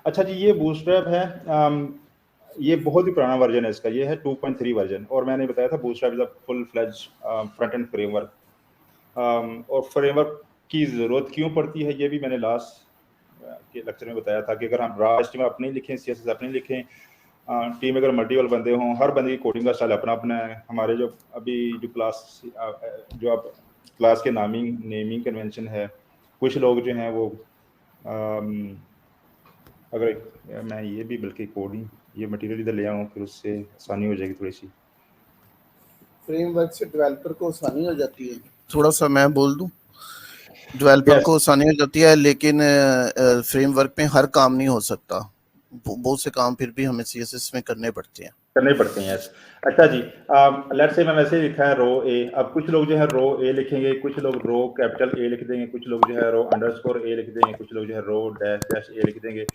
अच्छा जी, ये बूटस्ट्रैप है, ये बहुत ही पुराना वर्जन है इसका, ये है 2.3 वर्जन, और मैंने बताया था bootstrap is a full fledge front end framework. और फ्रेमवर्क की ज़रूरत क्यों पड़ती है ये भी मैंने लास्ट के लेक्चर में बताया था कि अगर हम रॉ एचटीएमएल अपने लिखें, सीएसएस अपने लिखें, टीम अगर मल्टीपल बंदे हों, हर बंदे की कोडिंग का स्टाइल अपना अपना है। हमारे जो अभी जो क्लास जो आप क्लास के नेमिंग कन्वेंशन है, कुछ लोग जो हैं वो अगर मैं ये भी बल्कि कोडिंग ये मटेरियल इधर ले आऊँ फिर उससे आसानी हो जाएगी थोड़ी सी। फ्रेमवर्क से डेवलपर को आसानी हो जाती है, थोड़ा सा मैं बोल दूं, डेवलपर को आसानी हो जाती है, लेकिन फ्रेमवर्क में हर काम नहीं हो सकता, बहुत से काम फिर भी हमें सीएसएस में करने पड़ते हैं। यस। अच्छा जी, लेट्स से मैं वैसे लिखा है रो ए, अब कुछ लोग जो है रो ए लिखेंगे, कुछ लोग रो कैपिटल ए लिख देंगे, कुछ लोग जो है रो अंडरस्कोर ए लिख देंगे, कुछ लोग जो है रो डैश डैश ए लिख देंगे।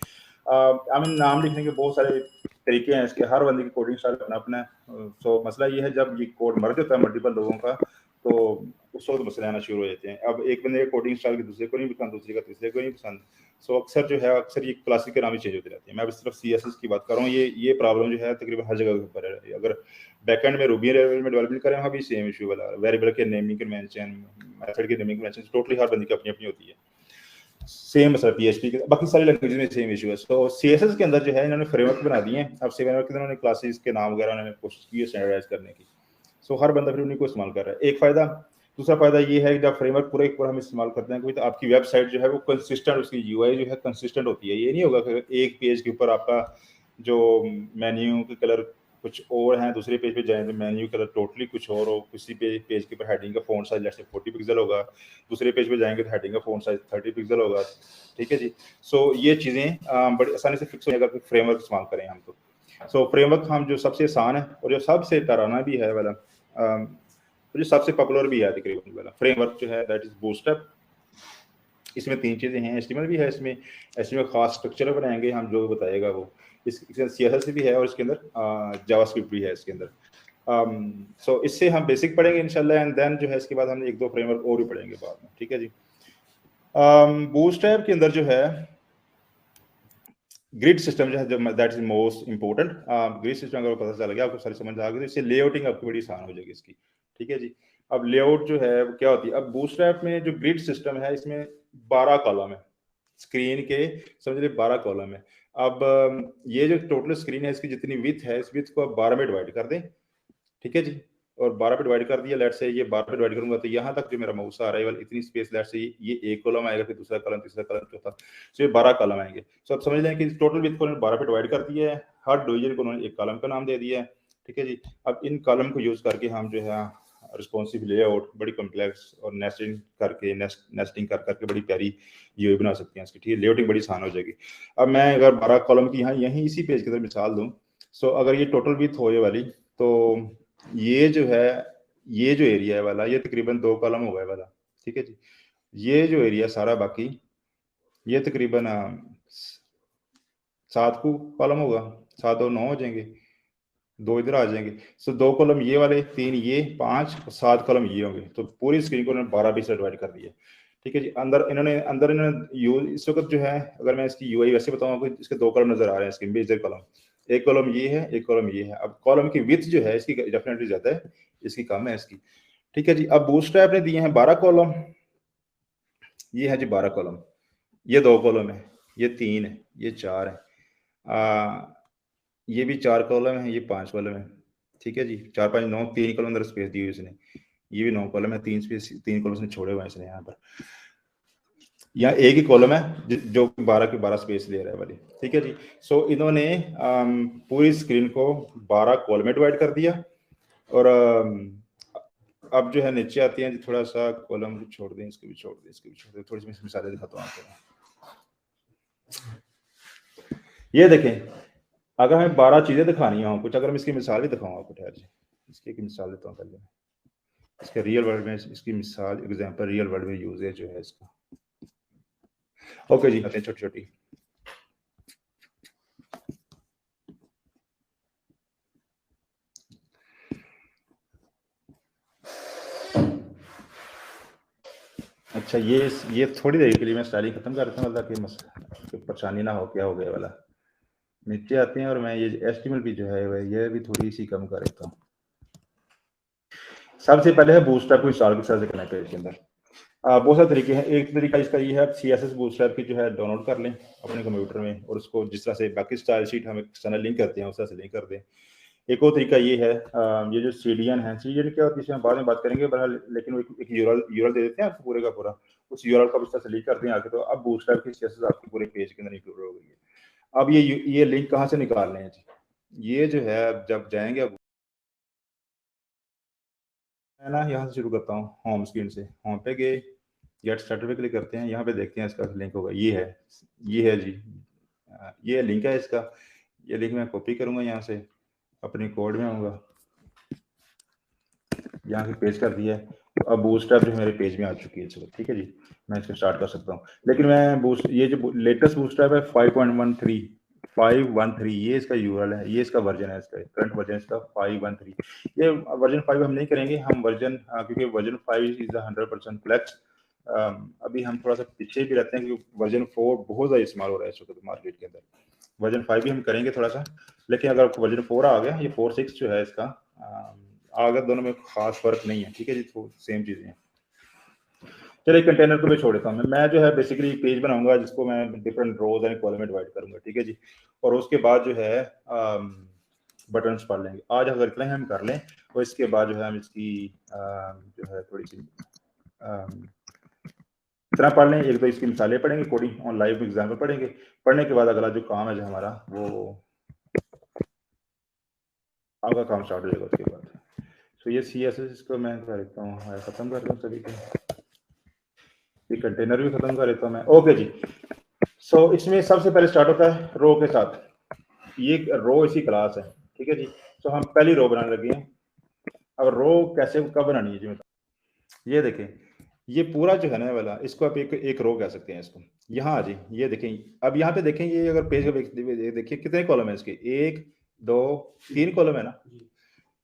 आई मीन नाम लिखने के बहुत सारे तरीके हैं इसके, हर बंदे की कोडिंग स्टाइल अपना अपना है। सो मसला ये है जब ये कोड मर जाता है मल्टीपल लोगों का तो उस वक्त मसले आना शुरू हो जाते हैं। अब एक बंदे का कोडिंग स्टाइल दूसरे को नहीं पसंद, दूसरे का तीसरे को नहीं पसंद, सो अक्सर जो है अक्सर ये क्लासिक के नाम ही चेंज होते रहते हैं। मैं अब सिर्फ सीएसएस की बात कर रहा हूँ, ये प्रॉब्लम जो है तकरीबन हर जगह के ऊपर है। अगर बैकएंड में रूबी लेवल में डेवलपमेंट करें वहाँ भी सेम इशू वाला, वेरिएबल के नेमिंग कन्वेंशन, मेथड के नेमिंग कन्वेंशन टोटली हर बंदे की अपनी अपनी होती है। सेम मसला पीएचपी के बाकी सारी लैंग्वेज में सेम इशू है। सो सीएसएस के अंदर जो है इन्होंने फ्रेमवर्क बना दिए हैं। अब फ्रेमवर्क के अंदर उन्होंने क्लासेस के नाम वगैरह उन्होंने कोशिश की है स्टैंडर्डाइज करने की। सो हर बंदा फिर उन्हीं को इस्तेमाल कर रहा है, एक फायदा। दूसरा फायदा ये है कि जब फ्रेमवर्क पूरा एक पूरा हम इस्तेमाल करते हैं कोई, तो आपकी वेबसाइट जो है वो कंसिस्टेंट, उसकी यूआई जो है कंसिस्टेंट होती है। ये नहीं होगा कि एक पेज के ऊपर आपका जो मेन्यू के कलर कुछ और हैं, दूसरे पेज पे जाएं तो मेन्यू कलर टोटली कुछ और हो। किसी पेज के ऊपर हेडिंग का फ़ॉन्ट साइज जैसे 40 पिक्सल होगा, दूसरे पेज पे जाएंगे तो हेडिंग का फ़ॉन्ट साइज 30 पिक्सल होगा। ठीक है जी। सो ये चीज़ें बड़ी आसानी से फिक्स हो जाएगा अगर फ्रेमवर्क इस्तेमाल करें हम तो। सो फ्रेमवर्क हम जो सबसे आसान है और जो सबसे डरावना भी है वाला, जो सबसे पॉपुलर भी है तकरीबन वाला फ्रेमवर्क जो है दैट इज बूटस्ट्रैप। इसमें तीन चीज़ें हैं, एचटीएमएल भी है इसमें, एचटीएमएल खास स्ट्रक्चर बनाएंगे हम जो बताएगा वो, इसके सीएसएस भी है और इसके अंदर जावास्क्रिप्ट भी है इसके अंदर। सो इससे हम बेसिक पढ़ेंगे इंशाल्लाह, एंड देन जो है इसके बाद हम एक दो फ्रेमवर्क और भी पढ़ेंगे बाद में। ठीक है जी। बूटस्ट्रैप के अंदर जो है ग्रिड सिस्टम जो है that is most important. Grid system अगर पता चल गया, आपको सारी समझ आ गई, तो इससे लेआउटिंग आपकी बड़ी आसान हो जाएगी इसकी। ठीक है जी। अब लेआउट जो है वो क्या होती है, अब बूटस्ट्रैप में जो ग्रिड सिस्टम है इसमें 12 कॉलम है, स्क्रीन के समझ लीजिए 12 कॉलम है। अब ये जो टोटल स्क्रीन है इसकी जितनी विड्थ है, इस विड्थ को आप 12 में डिवाइड कर दें। ठीक है जी। और 12 पे डिवाइड कर दिया, लेट्स से ये 12 पे डिवाइड करूंगा तो यहाँ तक जो मेरा माउस आ रहा है वाला इतनी स्पेस, लेट्स से ये एक कॉलम आएगा, फिर दूसरा कॉलम, तीसरा कॉलम, चौथा, सो ये 12 कॉलम आएंगे। सो आप समझ लें कि टोटल विड्थ को उन्होंने 12 पे डिवाइड कर दिया है, हर डिवीजन को उन्होंने एक कॉलम का नाम दे दिया है। ठीक है जी। अब इन कॉलम को यूज करके हम जो है रिस्पॉन्सिव लेआउट बड़ी कॉम्प्लेक्स और नेस्टिंग कर करके बड़ी प्यारी यूआई बना सकते हैं इसकी। ठीक है, लेआउटिंग बड़ी आसान हो जाएगी। अब मैं अगर 12 कॉलम की यहाँ यहीं इसी पेज के अंदर मिसाल दूँ, सो अगर ये टोटल विड्थ हो ये वाली, तो ये जो है ये जो एरिया है वाला ये तकरीबन 2 कॉलम हो गए वाला। ठीक है जी। ये जो एरिया सारा बाकी ये तकरीबन 7 कॉलम होगा, 7 और 9 हो जाएंगे, 2 इधर आ जाएंगे। सो 2 कॉलम ये वाले, 3 ये, 5 और 7 कॉलम ये होंगे। तो पूरी स्क्रीन को उन्होंने 12 से डिवाइड कर दिया। ठीक है जी। अंदर इन्होंने इस वक्त जो है, अगर मैं इसकी यूआई वैसे बताऊँ आपको, इसके 2 कॉलम नजर आ रहे हैं इसके मेजर कॉलम, एक कॉलम ये है, एक कॉलम ये है। अब कॉलम की विड्थ जो है इसकी डेफिनेटली ज्यादा है, इसकी कम है इसकी। ठीक है जी। अब बूटस्ट्रैप ने दिए हैं 12 कॉलम, ये है जी 12 कॉलम, ये 2 कॉलम है, ये 3 है, ये 4 है, ये भी 4 कॉलम है, ये 5 कॉलम है। ठीक है जी। 4 5 9, 3 कॉलम अंदर स्पेस दी हुई इसने, ये भी 9 कॉलम है, 3 स्पेस 3 कॉलम छोड़े हुए हैं इसने यहाँ पर। यहाँ एक ही कॉलम है जो 12 की 12 स्पेस ले रहा है वाली। ठीक है जी। सो इन्होंने पूरी स्क्रीन को 12 कॉलम में डिवाइड कर दिया। और अब जो है नीचे आती हैं, थोड़ा सा कॉलम छोड़ दें, इसको भी छोड़ दें, इसको भी छोड़ दें, थोड़ी सी मिसालें दिखाता हूँ आपको। ये देखें, अगर हमें 12 चीजें दिखानी हो कुछ, अगर मैं इसकी मिसाल भी दिखाऊँ आपको, ठहर जी, इसकी एक मिसाल देता हूँ पहले। इसके रियल वर्ल्ड में इसकी मिसाल एग्जांपल रियल वर्ल्ड में यूजेज जो है इसका। ओके जी, आते हैं छोटी छोटी। अच्छा, ये थोड़ी देर के लिए मैं स्टाइलिंग खत्म कर देता हूँ, मतलब कि परेशानी ना हो क्या हो गया वाला। नीचे आते हैं और मैं ये HTML भी जो है ये भी थोड़ी सी कम कर देता हूँ। सबसे पहले है बूटस्ट्रैप को इंस्टॉल किस तरह से करना है पेज के अंदर। बहुत सारे तरीके हैं। एक तरीका इसका ये है, CSS बूटस्ट्रैप की जो है डाउनलोड कर लें अपने कंप्यूटर में और उसको जिस तरह से बाकी स्टाइल शीट हम एक्सटर्नल लिंक करते हैं उस तरह से लिंक कर दें। एक और तरीका ये है, ये जो CDN है, CDN क्या होती है हम बाद में बात करेंगे, बहरहाल लेकिन वो एक URL दे देते हैं आपको पूरे का पूरा, उस URL को इस तरह से लिंक कर दें आगे, तो अब बूटस्ट्रैप की CSS आपके पूरे पेज के अंदर इंक्लूड हो गई है। अब ये लिंक कहाँ से निकालने हैं जी? ये जो है जब जाएंगे, अब मैं ना यहाँ से शुरू करता हूँ होम स्क्रीन से, होम पे गए, गेट स्टार्टर पे क्लिक करते हैं, यहाँ पे देखते हैं इसका लिंक होगा, ये है जी, ये लिंक है इसका। ये लिंक मैं कॉपी करूंगा, यहाँ से अपने कोड में आऊँगा, यहाँ से पेज कर दिया है। तो अब बूटस्ट्रैप जो मेरे पेज में आ चुकी है। चलो ठीक है जी, मैं इसको स्टार्ट कर सकता हूँ। लेकिन मैं ये जो लेटेस्ट बूटस्ट्रैप है 5.13 ये इसका URL है, ये इसका वर्जन है, इसका करंट वर्जन इसका 5.13। ये वर्जन 5 हम नहीं करेंगे, हम वर्जन क्योंकि वर्जन 5 इज 100% फ्लेक्स। अभी हम थोड़ा सा पीछे भी रहते हैं क्योंकि वर्जन 4 बहुत ज़्यादा इस्तेमाल हो रहा है इस वक्त मार्केट के अंदर। वर्जन 5 भी हम करेंगे थोड़ा सा, लेकिन अगर वर्जन 4 आ गया, ये 4.6 जो है इसका अगर दोनों में खास फर्क नहीं है, ठीक है जी, तो सेम चीजें हैं। चलिए कंटेनर को मैं छोड़ देता हूँ। मैं जो है बेसिकली पेज बनाऊंगा जिसको मैं डिफरेंट रोज एंड कॉलम में डिवाइड करूंगा, ठीक है जी। और उसके बाद जो है बटन्स पढ़ लेंगे आज, अगर इतना ही हम कर लें, और इसके बाद जो है हम इसकी जो है थोड़ी सी इतना पढ़ लें, एक दो इसकी मिसालें पढ़ेंगे, कोडिंग ऑन लाइव एग्जाम्पल पढ़ेंगे। पढ़ने के बाद अगला जो काम है जो हमारा, वो आपका काम स्टार्ट हो जाएगा उसके बाद। तो ये CSS को मैं कर देता हूँ, खत्म कर दूँ सभी को, ये कंटेनर भी खत्म कर देता हूँ मैं। ओके जी, सो इसमें सबसे पहले स्टार्ट होता है रो के साथ। ये रो इसी क्लास है, ठीक है जी। तो हम पहली रो बनाने लगे हैं। अब रो कैसे कब बनानी है जी, ये देखें, ये पूरा जो है ना वाला, इसको आप एक रो कह सकते हैं इसको। यहाँ आ जी, ये देखें, अब यहाँ पे देखें, ये अगर पेज का देखिए कितने कॉलम है इसके, 1 2 3 कॉलम है ना,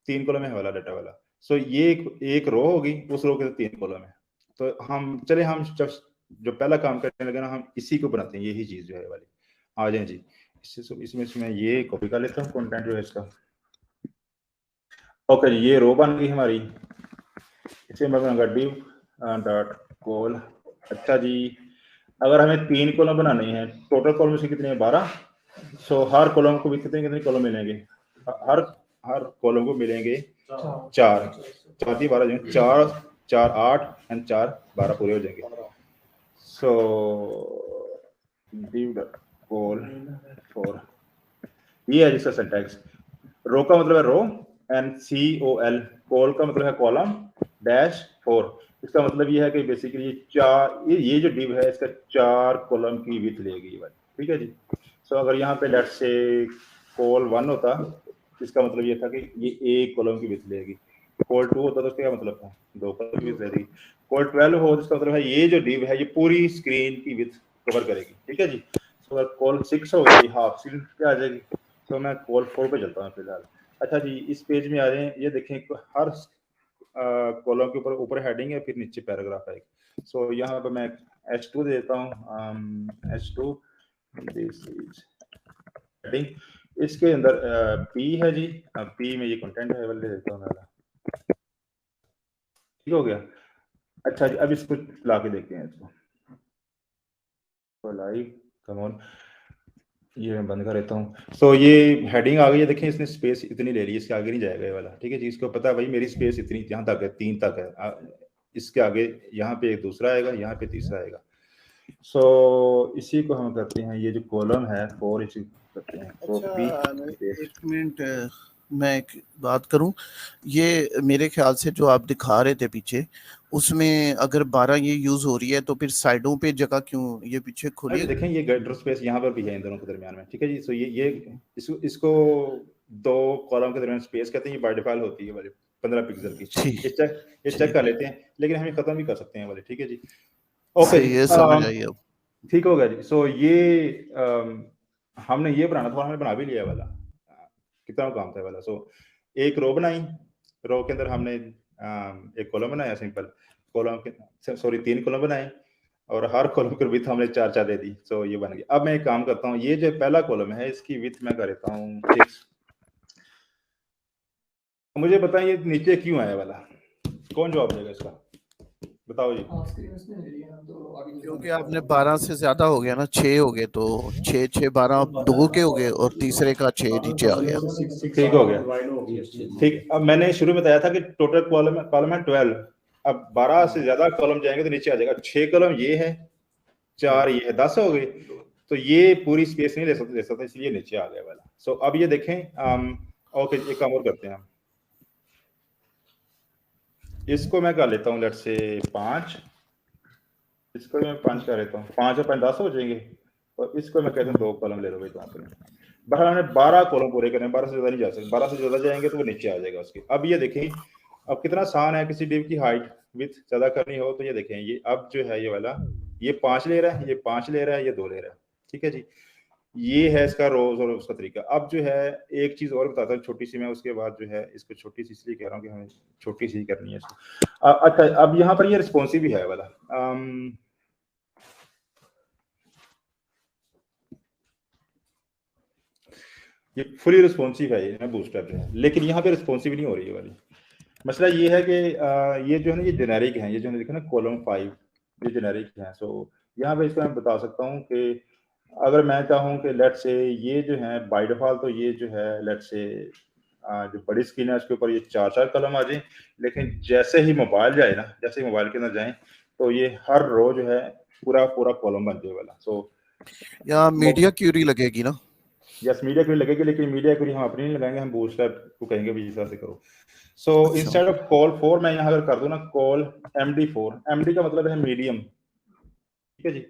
3 कॉलम है वाला डाटा वाला। सो ये एक रो होगी, उस रो के 3 कॉलम है। तो हम चले, हम जब जो पहला काम करने लगे ना, हम इसी को बनाते हैं, यही चीज जो है वाली। आ जाए जी, इसमें ये कॉपी कर लेता हूँ कंटेंट जो है इसका। ओके जी, ये रो बन गई हमारी। इसे मैं बनाऊंगा div डॉट कॉल। अच्छा जी, अगर हमें 3 कॉलम बनाने हैं, टोटल कॉलम से कितने हैं 12। सो हर कॉलम को भी कितने कितने कॉलम मिलेंगे, हर हर कॉलम को मिलेंगे 4 4 दी 12 4 4 8 एंड 4 12 पूरे हो जाएंगे। सो div डॉट कॉल फॉर, ये है जिसका सिंटैक्स। रो का मतलब है रो एंड COL, कॉल का मतलब है कॉलम, डैश 4, इसका मतलब ये है कि बेसिकली ये जो डिव है इसका 4 कॉलम की विड्थ लेगी, ठीक है जी। सो अगर यहाँ पे लेट्स से कॉल 1 होता, इसका मतलब ये था कि ये 1 कॉलम की विड्थ लेगी। कॉल 2 होता तो उसका क्या मतलब था, 2 कॉलम की विड्थ लेगी। कॉल 12 हो, इसका मतलब है ये जो डिव है ये पूरी स्क्रीन की विड्थ कवर करेगी, ठीक है जी। सो अगर कॉल 6 हो गई, हाफ स्क्रीन पे आ जाएगी। तो मैं कॉल 4 पे चलता हूँ फिलहाल। अच्छा जी, इस पेज में आ जाए, ये देखें हर कॉलम के ऊपर हेडिंग है, फिर नीचे पैराग्राफ है। सो यहाँ पर मैं H2 दे देता हूँ, H2 दिस इज हेडिंग। इसके अंदर P है जी, P में ये कंटेंट है, दे देता हूँ मैं, ठीक हो गया। अच्छा जी, अब इसको ला के देखते हैं इसको, लाइव कम ऑन, ये मैं बंद कर देता हूँ। सो ये हेडिंग आ गई है, देखें इसने स्पेस इतनी ले ली, इसके आगे नहीं जाएगा ये वाला, ठीक है जी। इसको पता है भाई मेरी स्पेस इतनी यहाँ तक है, 3 तक है, इसके आगे यहाँ पे एक दूसरा आएगा, यहाँ पे तीसरा आएगा। सो इसी को हम करते हैं, ये जो कॉलम है 4, इसी करते हैं कॉपी। एक मिनट मैं एक बात करूं, ये मेरे ख्याल से जो आप दिखा रहे थे पीछे, उसमें अगर 12 ये यूज हो रही है तो फिर साइडों पे जगह क्यों, ये पीछे खुली है? देखें ये गटर स्पेस यहाँ पर भी है इन दोनों के दरमियान में, ठीक है जी। सो ये इसको 2 कॉलम के दरमियान स्पेस कहते हैं, ये बाय डिफॉल्ट होती है वाली 15 पिक्सल की। ये चेक कर लेते हैं, लेकिन हम ये खत्म भी कर सकते हैं वाले, ठीक है जी। ओके जी, ये समझ आई अब, ठीक हो गया जी। सो ये हमने ये बनाना था, हमने बना भी लिया वाला, कितना काम था वाला। सो एक रो बनाई, रो के अंदर हमने एक कॉलम बनाया, सिंपल कॉलम के, सॉरी 3 कॉलम बनाए। और हर कॉलम की विथ हमने 4 दे दी। सो ये बन गया। अब मैं एक काम करता हूँ, ये जो पहला कॉलम है इसकी विथ मैं कर देता हूँ 6। मुझे बताएं ये नीचे क्यों आया वाला, कौन जवाब देगा इसका, बताओ जी। क्योंकि आपने 12 से ज्यादा हो गया ना, 6 हो गए, तो 6 6 12 2 के हो गए और तीसरे का 6 नीचे आ गया। ठीक हो गया। ठीक, अब मैंने शुरू में बताया था कि टोटल कॉलम है 12। अब 12 से ज्यादा कॉलम जाएंगे तो नीचे आ जाएगा। 6 कॉलम ये है, 4 ये है, 10 हो गए। तो ये पूरी स्पेस नहीं ले सकते इसलिए नीचे आ गया वाला। सो अब ये देखें, ओके एक काम और करते हैं, इसको मैं कर लेता हूँ लेट्स से 5, इसको मैं 5 कर लेता हूँ। 5 और 5 10 हो जाएंगे, और इसको मैं कहता हूँ 2 कॉलम ले लो भाई। तो बहरहाल हमने 12 कॉलम पूरे करने, 12 से ज्यादा नहीं जा सकते। 12 से ज्यादा जाएंगे तो वो नीचे आ जाएगा उसके। अब ये देखें, अब कितना आसान है किसी डिव की हाइट विथ ज्यादा करनी हो तो ये देखें, ये अब जो है ये वाला, ये 5 ले रहा है, ये 5 ले रहा है, ये 2 ले रहा है। ठीक है जी, ये है इसका रोज और उसका तरीका। अब जो है एक चीज और बताता हूँ छोटी सी मैं, उसके बाद जो है इसको छोटी सी इसलिए कह रहा हूँ कि हमें छोटी सी करनी है इसको। अच्छा, अब यहाँ पर ये रिस्पॉन्सिव भी है वाला, ये फुली रिस्पॉन्सिव है ये बूटस्ट्रैप जो है, लेकिन यहाँ पे रिस्पॉन्सिव नहीं हो रही है वाली। मसला ये है कि ये जो है ना ये जेनेरिक है, ये जो देखा ना कॉलम 5 ये जेनेरिक है। सो यहाँ पे इसको मैं बता सकता हूँ कि अगर मैं चाहूँ कि लेट से ये जो है बाय डिफॉल्ट तो ये जो है लेट से जो बड़ी स्क्रीन है उसके ऊपर ये 4 कॉलम आ जाए, लेकिन जैसे ही मोबाइल जाए ना, जैसे ही मोबाइल के अंदर जाए तो ये हर रो जो है पूरा कॉलम बन जाए वाला। सो यहाँ मीडिया क्यूरी लगेगी ना? यस, मीडिया क्वेरी लगेगी, लेकिन मीडिया क्वेरी हम अपनी नहीं लगाएंगे, हम बूटस्ट्रैप को कहेंगे भी इस तरह से करो। सो इंस्टेड ऑफ कॉल 4 मैं यहाँ अगर कर दूं ना कॉल MD4, MD का मतलब है मीडियम। ठीक है जी,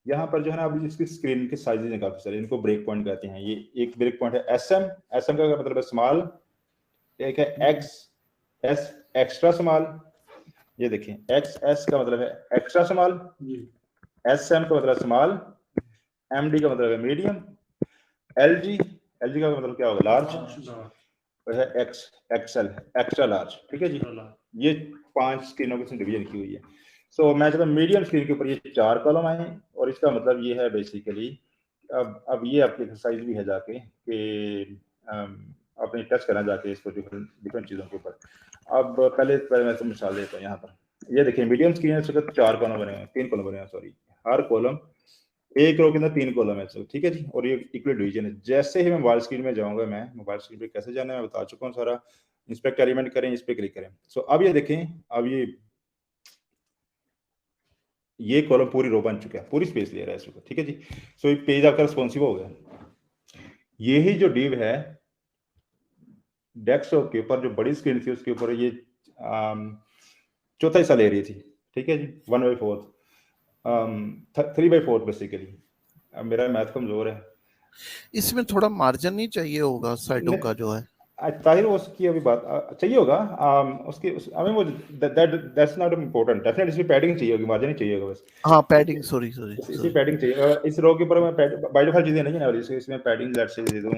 यहाँ पर जो है ना अभी इसकी स्क्रीन के साइजेस हैं काफी सारे, इनको ब्रेक पॉइंट कहते हैं। ये एक ब्रेक पॉइंट है SM का मतलब है स्मॉल, एक है XS एक्स्ट्रा स्मॉल, ये देखें XS का मतलब है एक्स्ट्रा स्मॉल, SM का मतलब स्मॉल, MD का मतलब है मीडियम, LG का मतलब क्या होगा लार्ज, है XL एक्स्ट्रा लार्ज। ठीक है जी, ये 5 स्क्रीनों की डिवीजन की हुई है। सो मैं जब मीडियम स्क्रीन के ऊपर ये 4 कॉलम आए, और इसका मतलब ये है बेसिकली अब ये आपकी एक्सरसाइज भी है जाके कि अपने टच करना जाके इसको डिफरेंट चीज़ों के ऊपर। अब पहले मैं तो मिसाल देता हूँ यहाँ पर। ये देखिए मीडियम स्क्रीन है, इसके 4 कॉलम बने हुए हैं, 3 कॉलम बने हुए हैं सॉरी, हर कॉलम एक रो के अंदर 3 कॉलम है। ठीक है जी, और ये इक्वल डिवीजन है। जैसे ही मैं मोबाइल स्क्रीन में जाऊंगा, मैं मोबाइल स्क्रीन पे कैसे जाना है मैं बता चुका हूँ सारा। इंस्पेक्ट एलिमेंट करें, इस पे क्लिक करें। सो अब ये देखें, अब ये कॉलम पूरी रो बन चुका है, पूरी स्पेस ले रहा है इसको। ठीक है जी, सो ये पेज आपका रिस्पॉन्सिव हो गया। यही जो डिव है डेस्कटॉप के ऊपर जो बड़ी स्क्रीन थी उसके ऊपर ये चौथा हिस्सा ले रही थी। ठीक है जी, 1/4 3/4 बेसिकली। मेरा मैथ कमजोर है, इसमें थोड़ा मार्जिन नहीं चाहिए होगा साइडों का जो है? ताहिर उसकी अभी बात चाहिए होगा, उसकी आई मीन वो दैट्स नॉट इम्पोर्टेंट। डेफिनेटली इसमें पैडिंग चाहिए होगी, मार्जिन नहीं चाहिए होगा बस। हाँ पैडिंग, सॉरी इसी पैडिंग चाहिए। इस रो के ऊपर मैं बाय डिफॉल्ट चीजें नहीं है ना, इसमें पैडिंग लेट से दे दूं,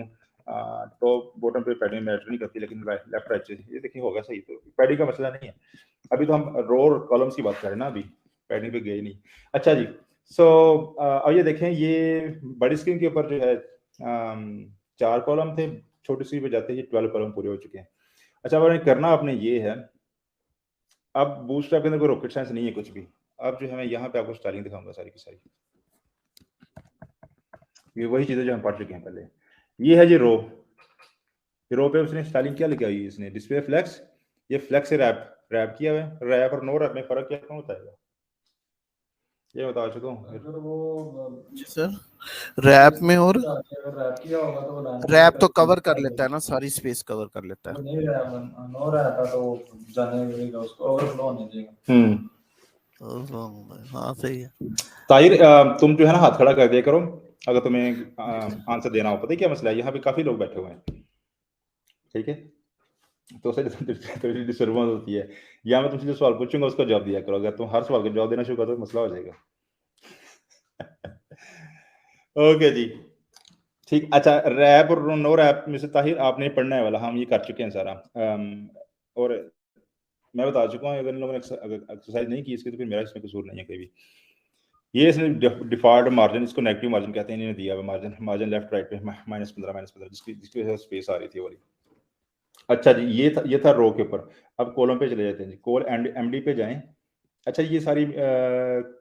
टॉप बॉटम पे पैडिंग मैटर नहीं करती, लेकिन लेफ्ट राइट से ये देखिए होगा सही। तो पैडिंग का मसला नहीं है। अभी तो हम रो और कॉलम्स की बात कर रहे हैं ना, अभी पैडिंग पे गए नहीं। अच्छा जी, सो अब ये देखें, ये बड़ी स्क्रीन के ऊपर जो है 4 कॉलम थे, छोटी स्क्रीन पे जाते ही 12 कॉलम पूरे हो चुके हैं। अच्छा, अब करना आपने ये है, अब बूटस्ट्रैप के अंदर कोई रॉकेट साइंस नहीं है कुछ भी। अब जो है मैं यहाँ पे आपको स्टाइलिंग दिखाऊंगा सारी की सारी। ये वही चीजें जो हम पढ़ चुके हैं पहले। ये है जी रो पे उसने स्टाइलिंग क्या लिखा हुई है इसने, डिस्प्ले फ्लेक्स। ये फ्लेक्स से रैप किया हुआ है। रैप और नो रैप में फर्क क्या कौन बताएगा, ये बता चुका हूँ सर। रैप में और रैप तो कवर कर लेता है ना, सारी स्पेस कवर कर लेता है। नहीं नो रहता तो जाने उसको ओवरफ्लो होने देगा। हाँ सही है। ताहिर, तुम जो है ना हाथ खड़ा कर दिया करो अगर तुम्हें आंसर देना हो। पता है क्या मसला है, यहाँ पे काफी लोग बैठे हुए हैं। ठीक है, तो उससे थोड़ी डिस्टर्बेंस होती है। या मैं तुमसे जो सवाल पूछूंगा उसका जवाब दिया करो। अगर तुम हर सवाल का जवाब देना शुरू करो तो मसला हो जाएगा। ओके जी, ठीक। अच्छा, रैप और नो रैप में से ताहिर आपने पढ़ना है वाला, हम ये कर चुके हैं सारा। और मैं बता चुका हूँ, अगर इन लोगों ने एक्सरसाइज नहीं की इसकी तो फिर मेरा इसमें कसूर नहीं है कहीं भी। ये इसने डिफॉल्ट मार्जिन, इसको नेगेटिव मार्जिन कहते हैं, इन्होंने दिया हुआ मार्जिन लेफ्ट राइट पे -15 जिसकी वजह से स्पेस आ रही थी वाली। अच्छा जी, ये था रो के ऊपर। अब कॉलम पे चले जाते हैं जी, कॉल एंड एमडी पे जाएं। अच्छा, ये सारी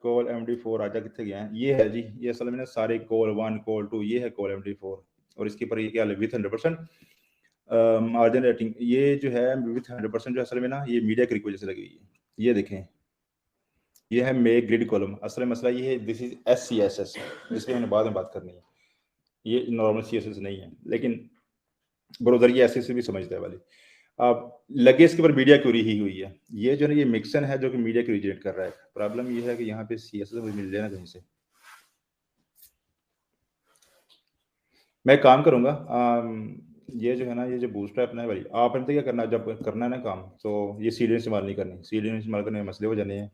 कॉल MD4 आजा कितने गए हैं, ये है जी, ये असल में ना सारे कॉल 1 कॉल 2 ये है कॉल MD4 और इसके ऊपर ये क्या है विथ 100% मार्जिन रेटिंग। ये जो है विथ 100% जो असल में ना ये मीडिया क्रिक वजह से लगी हुई है। ये देखें, ये है मेक ग्रिड कॉलम। असल मसला ये है दिस इज SCSS जिसकी हमने बाद में बात करनी है। ये नॉर्मल CSS नहीं है, लेकिन ब्राउज़र ये SCSS भी समझता है वाली। अब लगे इसके ऊपर मीडिया क्वेरी ही हुई है। ये जो है ये मिक्सन है जो कि मीडिया क्वेरी जनरेट कर रहा है। प्रॉब्लम ये है कि यहाँ पे CSS मुझे मिल जाए ना कहीं से। मैं काम करूँगा, ये जो है ना, ये जो बूटस्ट्रैप है भाई, आपने तो क्या करना, जब करना है ना काम, तो ये सीडीएन इस्तेमाल नहीं करनी। सीडीएन इस्तेमाल करने में मसले हो जाने हैं,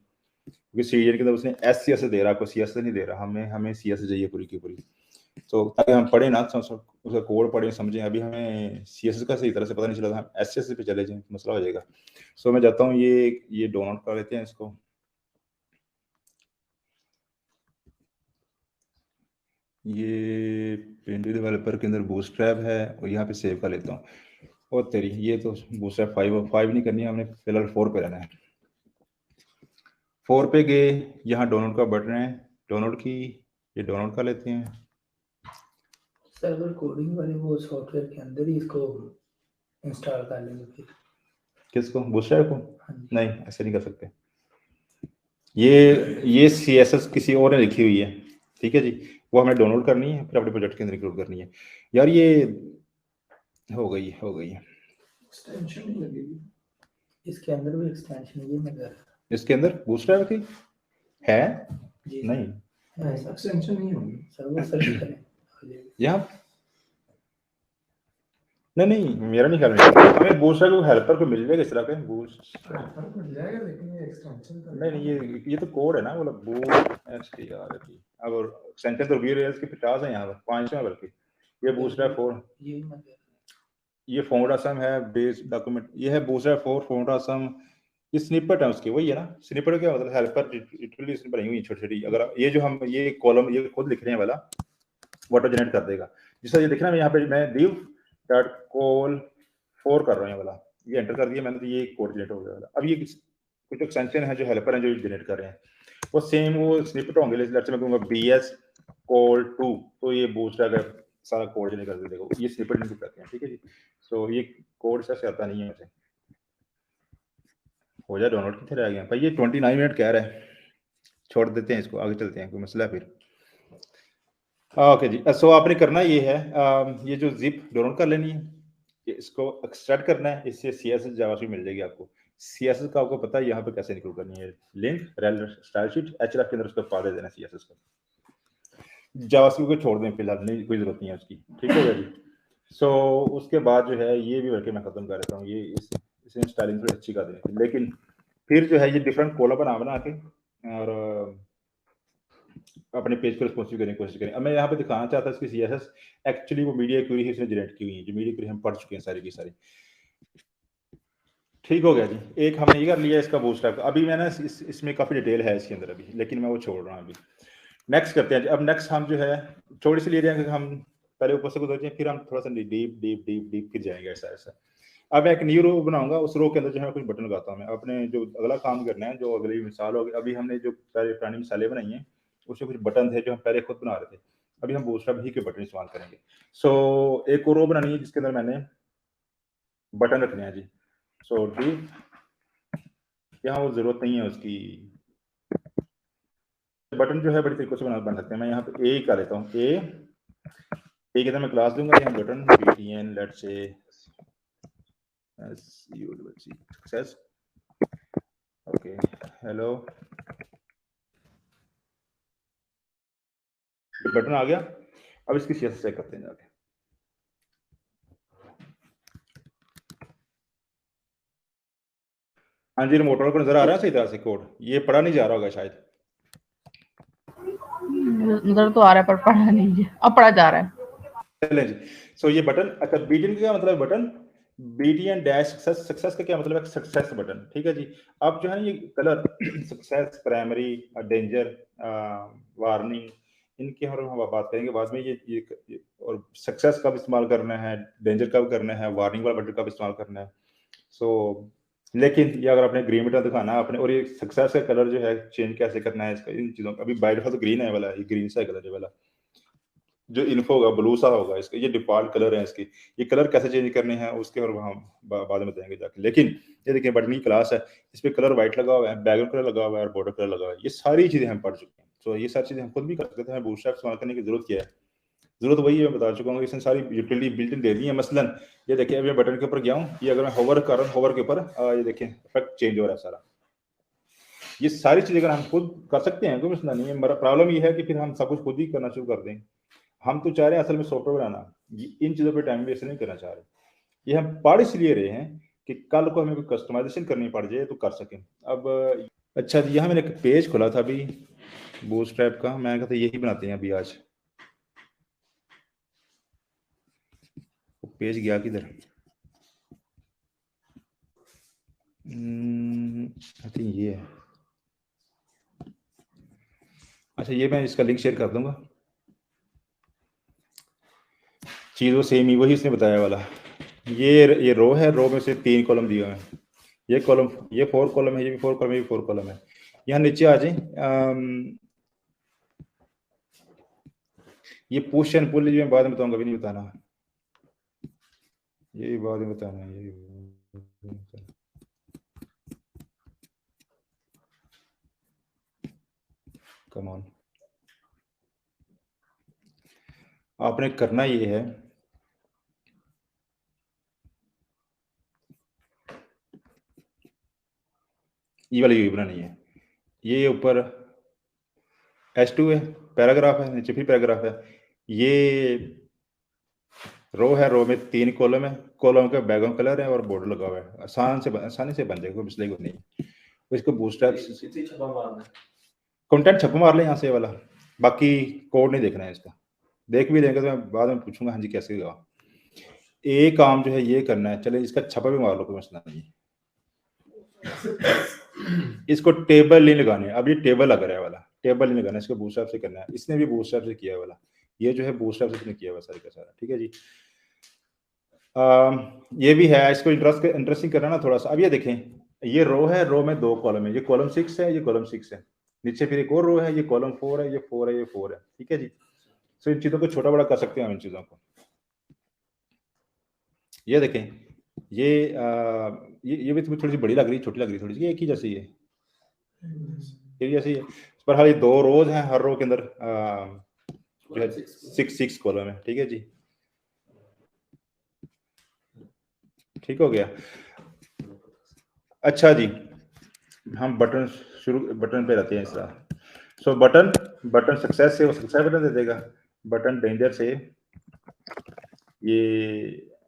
क्योंकि सीडीएन के अंदर उसने SCSS दे रहा है, आपको CSS नहीं दे रहा। हमें CSS चाहिए पूरी की पूरी। तो ताकि हम पढ़े ना, उसका कोड पढ़ें समझें। अभी हमें CSS का सही तरह से पता नहीं चला था, हम SCSS पे चले जाएं, मसला हो जाएगा। सो मैं जाता हूँ, ये डाउनलोड कर लेते हैं इसको। ये पेंटी डेवलपर के अंदर बूटस्ट्रैप है और यहाँ पे सेव कर लेता हूँ। और तेरी ये तो बूटस्ट्रैप 5 नहीं करनी है, हमने फिलहाल 4 पे रहना है। 4 पे गए, यहाँ डाउनलोड का बटन है, डाउनलोड की, ये डाउनलोड कर लेते हैं। सर्वर कोडिंग वाले वो सॉफ्टवेयर के अंदर ही इसको इंस्टॉल कर लेंगे फिर। किसको, बूटस्ट्रैप को? नहीं, ऐसे नहीं कर सकते। ये CSS किसी और ने लिखी हुई है, ठीक है जी, वो हमें डाउनलोड करनी है, फिर अपने प्रोजेक्ट के अंदर इंक्लूड करनी है। यार ये हो गई एक्सटेंशन नहीं लगेगी इसके अंदर भी, एक्सटेंशन ये मगर इसके अंदर बूटस्ट्रैप की है जी नहीं, ऐसा एक्सटेंशन नहीं होगी। सर्वर सर्च करें यहाँ नहीं, मेरा नहीं ख्याल में हमें बूटस्ट्रैप को हेल्पर को मिल जाएगा इस तरह के बूटस्ट्रैप मिल जाएगा, लेकिन ये एक्सटेंशन नहीं, ये तो कोड है ना, वो बूट STR है जी। अब एक्सटेंशन तो VReals के 50 है, यहाँ पर 5 है बल्कि। ये बूटस्ट्रैप 4, यही मगर ये फाउंड असम है, बेस डॉक्यूमेंट, ये है बूटस्ट्रैप 4 फाउंड असम। ये स्निपेट है उसकी, वही है ना। स्निपेट क्या मतलब, हेल्पर लिटरली इसमें बनी हुई है छोटी-छोटी। अगर ये जो हम ये कॉलम ये खुद लिख रहे हैं वाला, वो ऑटो जनरेट कर देगा। जैसा ये दिख रहा है, यहाँ पे मैं div डॉट कॉल 4 कर रहा हूँ वाला, ये एंटर कर दिया मैंने, तो ये कोड जनरेट हो गया वाला। अब ये कुछ एक्सटेंशन है जो हेल्पर है जो जनरेट कर रहे हैं, वो सेम वो स्निपेट होंगे। लेट्स से मैं कहूँगा BS कॉल 2, तो ये बूटस्ट्रैप का सारा कोड जनरेट कर देगा। ये स्निपेट इनको कहते हैं, ठीक है जी। सो ये कोड से आता नहीं है वैसे। हो जाए डाउनलोड, कितने रह गए भाई? ये 29 मिनट कह रहा है, छोड़ देते हैं इसको, आगे चलते हैं, कोई मसला है फिर। ओके जी, सो आपने करना ये है, ये जो जिप डाउनलोड कर लेनी है, इसको एक्सट्रैक्ट करना है, इससे CSS जावास्क्रिप्ट मिल जाएगी आपको। CSS का आपको पता है यहाँ पे कैसे इंक्लूड करनी है, link rail style sheet href के अंदर उसको पा देना CSS को। जावास्क्रिप्ट को छोड़ दें फिलहाल, नहीं कोई जरूरत नहीं है उसकी, ठीक है जी। सो उसके बाद जो है ये भी बल्कि मैं खत्म कर देता हूँ, ये इसे स्टाइलिंग थोड़ी अच्छी कर देनी, लेकिन फिर जो है ये डिफरेंट कॉलम बना के और अपने पेज को रिस्पॉन्सिव करने की कोशिश करें। अब मैं यहाँ पे दिखाना चाहता हूँ इसकी CSS एक्चुअली वो मीडिया क्वेरी ही इसने जनरेट की हुई है, जो मीडिया क्वेरी हम पढ़ चुके हैं सारी की सारी। ठीक हो गया जी, एक हमने ये कर लिया इसका बूटस्ट्रैप। अभी मैंने इसमें काफ़ी डिटेल है इसके अंदर अभी, लेकिन मैं वो छोड़ रहा हूँ अभी। नेक्स्ट करते हैं। अब नेक्स्ट हम जो है थोड़ी सी ले रहे हैं कि हम पहले ऊपर से गुजर जाए, फिर हम थोड़ा सा डीप फिर जाएंगे ऐसा। अब मैं एक न्यू रो बनाऊंगा, उस रो के अंदर जो है कुछ बटन लगाता हूँ मैं। अपने जो अगला काम करना है, जो अगली मिसाल होगी, अभी हमने जो सारे पुरानी मिसालें बनाई हैं उसमें कुछ बटन थे जो हम पहले खुद बना रहे थे, अभी हम बूटस्ट्रैप ही के बटन इस्तेमाल करेंगे। सो एक और रो बनानी है जिसके अंदर मैंने बटन रखने हैं जी। सो डी, यहाँ वो जरूरत नहीं है उसकी, बटन जो है बड़ी तरीकों से बन सकते हैं। मैं यहाँ पे ए कर लेता हूँ, ए के अंदर मैं क्लास दूंगा, यहाँ बटन btn लेट्स से सक्सेस। ओके, हेलो, बटन आ गया। अब इसकी CSS चेक करते हैं जाके। हाँ जी, मोटर को नजर आ रहा है सही तरह से कोड? ये पढ़ा नहीं जा रहा होगा शायद, नजर तो आ रहा है पर पढ़ा नहीं है, अब पढ़ा जा रहा है। चलें जी। सो ये बटन, अच्छा बीटन का क्या मतलब है? बटन BTN डैश सक्सेस का क्या मतलब है? सक्सेस बटन, ठीक है जी। अब जो है ना ये colour success, primary, danger, warning, इनकी हम बात करेंगे बाद में। ये और सक्सेस कब इस्तेमाल करना है, डेंजर कब करना है, वार्निंग वाला बटन कब इस्तेमाल करना है। सो लेकिन ये अगर आपने ग्रीन बटन दिखाना है आपने, और ये सक्सेस का कलर जो है चेंज कैसे करना है इसका, इन चीज़ों का अभी बाय डिफॉल्ट तो ग्रीन है वाला, ये ग्रीन सा कलर है वाला। जो इन्फो होगा ब्लू सा होगा इसका, ये डिफॉल्ट कलर है इसकी। ये कलर कैसे चेंज करने हैं उसके और हम बाद में बताएंगे जाके। लेकिन ये देखिए बटन की क्लास है, इस पे कलर व्हाइट लगा हुआ है, बैकग्राउंड कलर लगा हुआ है और बॉर्डर कलर लगा हुआ है। ये सारी चीजें हम पढ़ चुके हैं। तो ये सारी चीजें हम खुद भी कर सकते हैं। बूटस्ट्रैप इस्तेमाल करने की जरूरत क्या है? जरूरत वही है, मैं बता चुका हूँ। इसने सारी यूटिलिटी बिल्ट इन दे दी है। मसलन ये देखिए अभी मैं बटन के ऊपर गया हूँ, ये अगर मैं होवर कर रहा हूँ, होवर के ऊपर ये देखिए इफेक्ट चेंज हो रहा है सारा। ये सारी चीजें अगर हम खुद कर सकते हैं कोई मसला नहीं है। मेरा प्रॉब्लम ये है कि फिर हम सब कुछ खुद ही करना शुरू कर दें। हम तो चाह रहे हैं असल में सॉफ्टवेयर बनाना, इन चीज़ों पे टाइम वेस्ट नहीं करना चाह रहे। ये हम पढ़ इसलिए रहे हैं कि कल को हमें कोई कस्टमाइजेशन करनी पड़ जाए तो कर सकें। अब अच्छा जी, यहाँ मैंने एक पेज खोला था अभी बूटस्ट्रैप का, मैं कहता यही बनाते हैं अभी आज। पेज गया किधर? आई थिंक ये है। अच्छा ये मैं इसका लिंक शेयर कर दूंगा। चीज़ वो सेम ही वही उसने बताया वाला। ये रो है, रो में से 3 कॉलम दिए हुए हैं। ये कॉलम, ये 4 कॉलम है, ये भी 4 कॉलम, ये भी 4 कॉलम है। यहाँ नीचे आ जाए। ये पुश एंड पुल जो मैं बाद में बताऊंगा, अभी नहीं बताना, ये बाद में बताना है। ये कम ऑन, आपने करना ये है ये वाली वीडियो बनानी है। ये ऊपर H2 है, पैराग्राफ है, नीचे फिर पैराग्राफ है। ये रो है, रो में 3 कॉलम है, कॉलम का बैकग्राउंड कलर है और बॉर्डर लगा हुआ है। आसानी से बन जाएगा, कोई मसला नहीं। इसको बूस्टरैप कंटेंट छप्पा मार ले यहाँ से वाला, बाकी कोड नहीं देखना है इसका। देख भी लेंगे तो मैं बाद में पूछूंगा हाँ जी कैसे होगा। एक काम जो है ये करना है, चले इसका छप्पा भी मार लो, कोई मसला नहीं। इसको टेबल नहीं लगाने, अब ये टेबल लग रहा है वाला, टेबल नहीं लगाना, इसको बूटस्ट्रैप से करना है। इसने भी बूटस्ट्रैप से किया है वाला, ये जो है बूटस्ट्रैप से इसने किया हुआ सारा का सारा, ठीक है जी। ये भी है, इसको इंटरेस्टिंग करना ना थोड़ा सा। अब ये देखें, ये रो है, रो में 2 कॉलम है, ये कॉलम 6 है, ये कॉलम 6 है। नीचे फिर एक और रो है, ये कॉलम 4 है, ये 4 है, ये 4 है, ठीक है जी। सो इन चीजों को छोटा बड़ा कर सकते हैं हम इन चीजों को। ये देखें, ये भी तुम्हें थोड़ी सी बड़ी लग रही है, छोटी लग रही है थोड़ी सी, ये एक ही जैसी है, ये जैसी है। पर हाल ये 2 रोज हैं, हर रो के अंदर जो है 6 कॉलम है, ठीक है जी। ठीक हो गया। अच्छा जी, हम बटन पे रहते हैं इस तरह। सो बटन सक्सेस से वो सक्सेस बटन दे देगा, बटन डेंजर से ये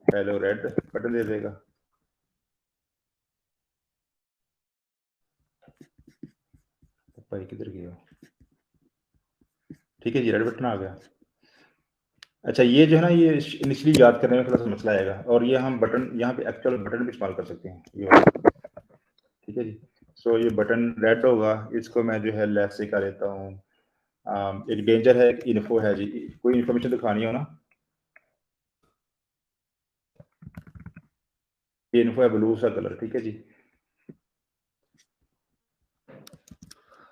हेलो रेड बटन दे देगा। भाई किधर गया? ठीक है जी, रेड बटन आ गया। अच्छा ये जो है ना, ये इनिशियली याद करने में थोड़ा सा मसला आएगा, और ये हम बटन यहाँ पे एक्चुअल बटन भी इस्तेमाल कर सकते हैं, ये ठीक है जी। सो ये बटन रेड होगा, इसको मैं जो है लेफ्ट से कर देता हूँ। एक डेंजर है, एक इन्फो है जी। कोई इन्फॉर्मेशन दिखानी हो ना, ये इन्फो है ब्लू सा कलर, ठीक है जी।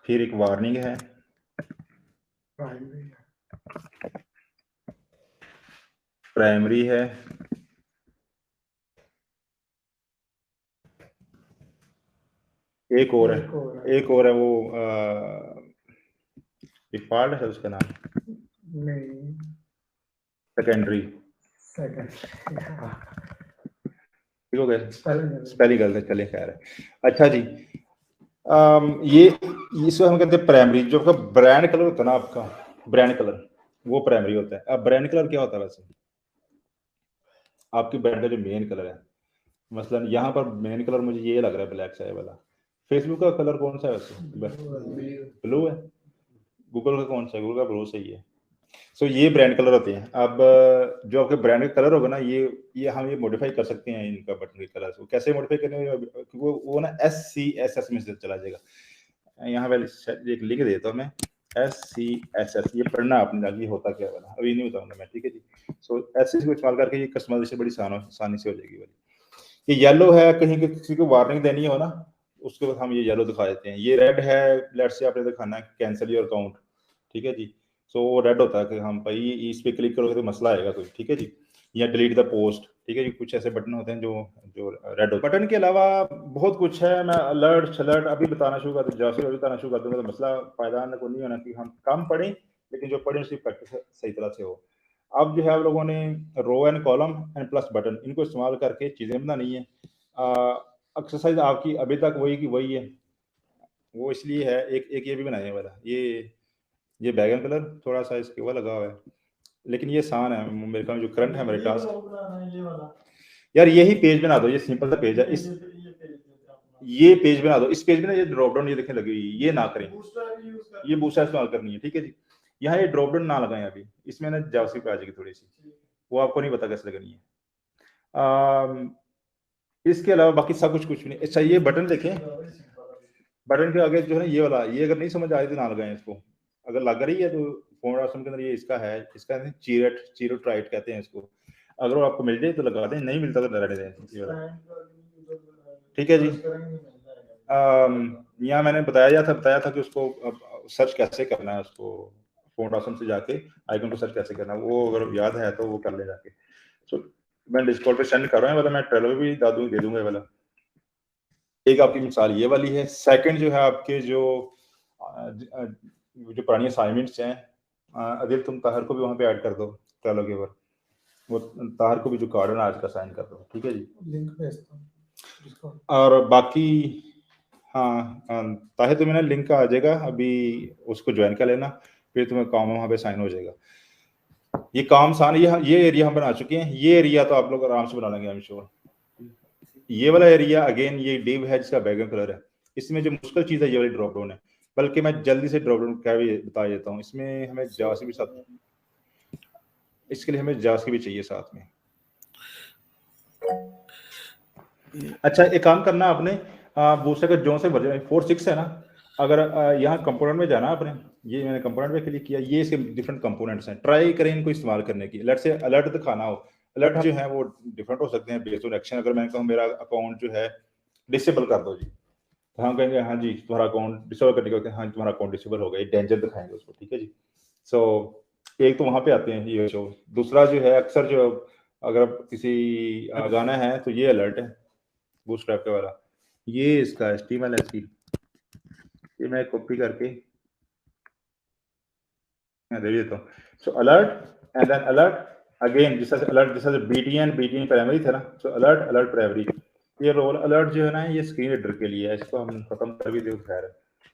फिर एक वार्निंग है, प्राइमरी है, एक और है वो डिफॉल्ट है उसका नाम, नहीं सेकेंडरी, ठीक हो गया, स्पेलिंग गलत है, चले खैर है। अच्छा जी, ये इसको हम कहते हैं प्राइमरी। जो आपका ब्रांड कलर होता है ना, आपका ब्रांड कलर, वो प्राइमरी होता है। अब ब्रांड कलर क्या होता है वैसे? आपकी ब्रांड का जो मेन कलर है, मसलन यहाँ पर मेन कलर मुझे ये लग रहा है ब्लैक सा है वाला। फेसबुक का कलर कौन सा है वैसे? ब्लू है। गूगल का कौन सा है? गूगल का ब्लू सही है। सो ये ब्रांड कलर होते हैं। अब जो आपके ब्रांड का कलर होगा ना, ये हम ये मॉडिफाई कर सकते हैं इनका बटन के कलर को। कैसे मॉडिफाई करने, वो ना SCSS में से चला जाएगा। यहाँ पे एक लिख देता हूँ मैं, SCSS, ये पढ़ना आपने जाके होता क्या वाला, अभी नहीं बताऊंगा मैं, ठीक है जी। सो SCSS को इस्तेमाल करके ये कस्टमाइजेशन बड़ी आसानी से हो जाएगी वाली। ये येलो है, कहीं किसी को वार्निंग देनी हो ना, उसके बाद हम ये येलो दिखा देते हैं। ये रेड है, लेट्स से आपने दिखाना है कैंसिल योर अकाउंट, ठीक है जी। सो वो रेड होता है कि हम भाई इस पे क्लिक करोगे तो मसला आएगा कोई, ठीक है जी। या डिलीट द पोस्ट, ठीक है जी। कुछ ऐसे बटन होते हैं जो रेड होते हैं। बटन के अलावा बहुत कुछ है। मैं अलर्ट शलर्ट अभी बताना शुरू कर दूँ, जैसे अभी बताना शुरू कर दूंगा तो मसला फायदा को नहीं होना कि हम कम पढ़ें, लेकिन जो पढ़ें उसकी प्रैक्टिस सही तरह से हो। अब जो है आप लोगों ने row and column and plus button, इनको इस्तेमाल करके चीज़ें बनानी है। एक्सरसाइज आपकी अभी तक वही की वही है। वो इसलिए है, एक ये भी बनाने वाला, ये बैगन कलर थोड़ा सा इसके ऊपर लगा हुआ है, लेकिन ये आसान है मेरे ख्याल में। जो करंट है मेरे टास्क, यार यही पेज बना दो, ये सिंपल सा पेज है। ये पेज बना दो। इस पेज में ना ये ड्रॉप डाउन ये देखने लगी हुई, ये ना करें, ये बूस्टर इस्तेमाल करनी है, ठीक है जी। यहाँ ये ड्रॉप डाउन ना लगाएं अभी, इसमें ना जावास्क्रिप्ट आ जाएगी थोड़ी सी, वो आपको नहीं पता कैसे लगनी है। इसके अलावा बाकी सब कुछ भी नहीं। अच्छा ये बटन देखें, बटन के आगे जो है ये वाला, ये अगर नहीं समझ आ रही तो ना लगाएं इसको। अगर लग रही है तो फोन आसम के अंदर ये इसका है, इसका चीरो ट्राइट कहते हैं इसको। अगर आपको मिल जाए तो लगा दें, नहीं मिलता तो रहने दें, ठीक है जी। यहाँ मैंने बताया था कि उसको सर्च कैसे करना है, उसको फोन आसम से जाके आइकन को सर्च कैसे करना है, वो अगर याद है तो वो कर ले जाके। सो मैं डिस्कॉर्ड पे सेंड कर रहा हूँ, मैं ट्रेलर भी दे दूंगा वाला। एक आपकी मिसाल ये वाली है। सेकंड जो है आपके जो पुरानी असाइनमेंट्स हैं, अदिल तुम ताहर को भी वहाँ पे ऐड कर दो ट्रेलर के ऊपर, वो ताहर को भी जो कार्ड है आज का साइन कर दो, ठीक है जी। लिंक भेजता हूँ। और बाकी हाँ ताहिर तुम्हें ना लिंक आ जाएगा, अभी उसको ज्वाइन कर लेना, फिर तुम्हें काम वहाँ पे साइन हो जाएगा। ये काम आसान, ये एरिया हम बना चुके हैं। ये एरिया तो आप लोग आराम से बना लेंगे, आई एम श्योर। ये वाला एरिया अगेन ये डिव है जिसका बैकग्राउंड कलर है। इसमें जो मुश्किल चीज है ये वाली ड्रॉप डाउन है, बल्कि मैं जल्दी से ड्रॉप डाउन क्या भी बता देता हूँ। इसमें हमें जावास्क्रिप्ट भी साथ, इसके लिए हमें जावास्क्रिप्ट भी चाहिए साथ में। अच्छा एक काम करना आपने, बूस्टर का जो से वर्जन 4.6 है ना, अगर यहाँ कंपोनेंट में जाना आपने, ये मैंने कंपोनेंट में क्लिक किया, ये इसके डिफरेंट कंपोनेंट्स हैं, ट्राई करें इनको इस्तेमाल करने की। लेट्स से अलर्ट दिखाना हो, अलर्ट जो है वो डिफरेंट हो सकते हैं बेस्ड ऑन एक्शन। अगर मैं कहूँ मेरा अकाउंट जो है डिसेबल कर दो जी, तो हम कहेंगे हाँ जी तुम्हारा अकाउंट डिसेबल करने के, हाँ तुम्हारा अकाउंट डिसेबल हो गया, डेंजर दिखाएंगे उसको, ठीक है जी। सो एक तो वहाँ पे आते हैं ये शो। दूसरा जो है अक्सर जो अगर किसी गाना है तो ये अलर्ट है बूटस्ट्रैप के वाला, ये इसका HTML की, ये मैं कॉपी करके मैं दे देता हूँ। So alert and then alert again, जिस तरह से अलर्ट, जिस तरह से BTN प्राइमरी था ना, सो अलर्ट प्राइमरी। ये रोल अलर्ट जो है ना ये स्क्रीन रीडर के लिए है, इसको हम खत्म कर भी दें खैर।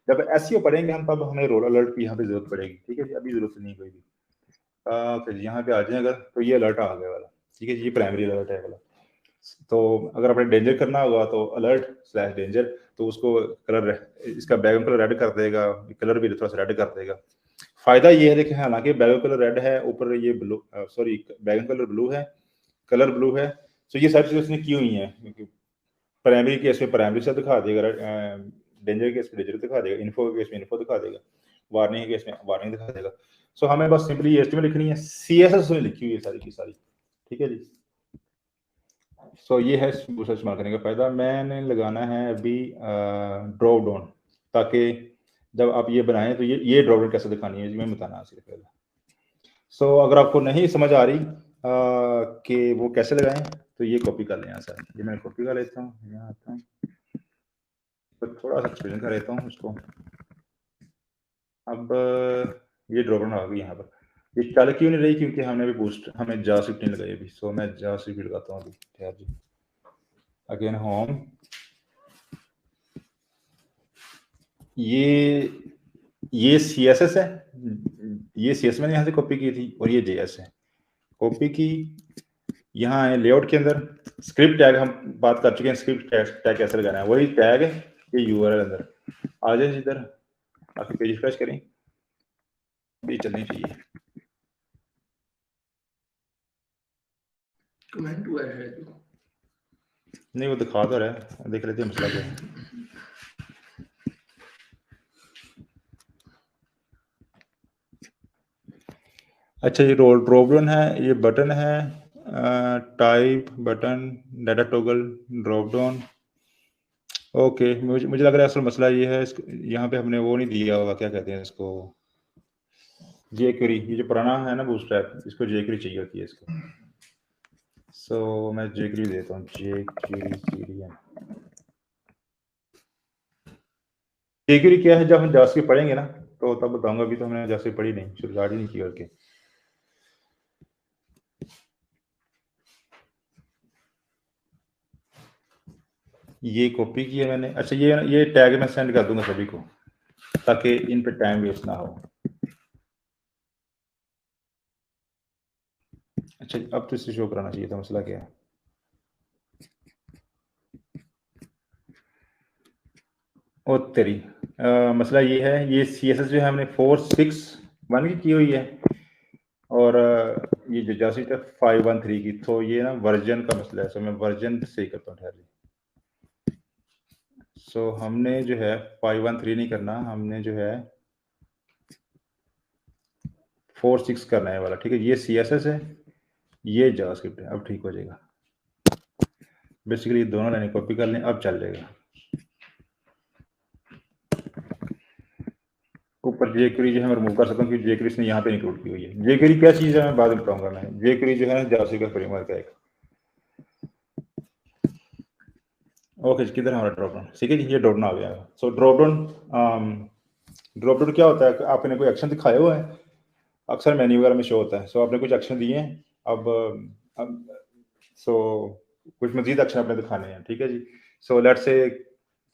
जब SEO पढ़ेंगे हम तब हमें रोल अलर्ट की यहाँ पे जरूरत पड़ेगी, ठीक है जी, अभी जरूरत नहीं कोई भी। फिर यहाँ पे आ जाए अगर, तो ये अलर्ट आ गया वाला, ठीक है जी, ये प्राइमरी अलर्ट है वाला। तो अगर आपने डेंजर करना होगा तो अलर्ट/डेंजर, तो उसको कलर, इसका बैकग्राउंड कलर रेड कर देगा, कलर भी थोड़ा सा रेड कर देगा। फायदा ये है देखिए, हालांकि बैकग्राउंड कलर रेड है, ऊपर ये blue, sorry background colour blue है, कलर ब्लू है। तो ये सारी चीजें उसने की हुई हैं। प्राइमरी केस में प्राइमरी से दिखा देगा, डेंजर केस में डेंजर दिखा देगा, इन्फो केस में इन्फो दिखा देगा, वार्निंग केस में वार्निंग दिखा देगा। सो हमें बस सिंपली HTML लिखनी है, CSS में लिखी हुई है सारी की सारी, ठीक है जी। सो ये है बूस्टर इस्तेमाल करने का फायदा। मैंने लगाना है अभी ड्रॉप डाउन, ताकि जब आप ये बनाएं तो ये ड्रॉप डाउन कैसे दिखानी है मैं बताना सिर्फ पहले। सो अगर आपको नहीं समझ आ रही कि वो कैसे लगाएं तो ये कॉपी कर लें यहाँ से, ये मैं कॉपी कर लेता हूँ, यहाँ आता हूँ तो थोड़ा सा एक्सप्लेन कर लेता हूँ उसको। अब ये ड्रॉप डाउन आ गई यहाँ पर, ये चल क्यों नहीं रही, क्योंकि हमने अभी हमें जावास्क्रिप्ट नहीं लगाई अभी। सो मैं जावास्क्रिप्ट लगाता हूँ अभी, ठहर जी। अगेन होम, ये CSS है, ये CSS मैंने यहाँ से कॉपी की थी, और ये JS है कॉपी की। यहाँ है लेआउट के अंदर स्क्रिप्ट टैग, हम बात कर चुके हैं स्क्रिप्ट टैग कैसे लगाना है, वही टैग है ये URL अंदर आ जाए इधर, आपके पेज रिफ्रेश करें, भी चलनी चाहिए। कमेंट हुआ है जो नहीं वो दिखा तो रहा है, देख लेते हैं मसला क्या है। अच्छा ये रोल ड्रॉप डाउन है, ये बटन है, type button data toggle drop down. Okay मुझे लग रहा है असल मसला ये है, यहाँ पे हमने वो नहीं दिया होगा, क्या कहते हैं इसको, jQuery, ये जो पुराना है ना बूटस्ट्रैप, इसको jQuery चाहिए होती है इसको। सो मैं jQuery देता हूँ, jQuery क्या है, जब हम जावास्क्रिप्ट पढ़ेंगे ना तो तब बताऊंगा, अभी तो हमने जावास्क्रिप्ट पढ़ी नहीं, शुरुआत ही नहीं की करके। ये कॉपी किया मैंने। अच्छा ये टैग मैं सेंड कर दूंगा सभी को, ताकि इन पे टाइम वेस्ट ना हो। अच्छा अब तो इसे शो कराना चाहिए था, मसला क्या है। ओ तेरी मसला ये है, ये CSS जो है हमने 4.6.1 की हुई है, और ये जो जावास्क्रिप्ट है 5.1.3 की, तो ये ना वर्जन का मसला है। सो मैं वर्जन सही करता हूँ ठहर। सो हमने जो है 5.1.3 नहीं करना, हमने जो है 4.6 करना है वाला, ठीक है। ये CSS है, ये जावास्क्रिप्ट है। अब ठीक हो जाएगा। बेसिकली दोनों लाइनें कॉपी कर लें, अब चल जाएगा। ऊपर jQuery जो है मैं रिमूव कर सकता हूँ, क्योंकि jQuery इसने यहाँ पे इंक्लूड की हुई है। jQuery क्या चीज़ है मैं बाद में बताऊंगा। मैं jQuery जो है ना जावास्क्रिप्ट का फ्रेमवर्क है एक। ओके किधर हमारा ड्रॉप डाउन, ठीक है जी, ये ड्रॉप डाउन आ गया। सो ड्रॉप डाउन क्या होता है, आपने कोई एक्शन दिखाया हुआ है, अक्सर मेन्यू वगैरह में शो होता है। सो आपने कुछ एक्शन दिए हैं, अब सो कुछ मजीद एक्शन आपने दिखाने हैं, ठीक है जी। सो लेट्स से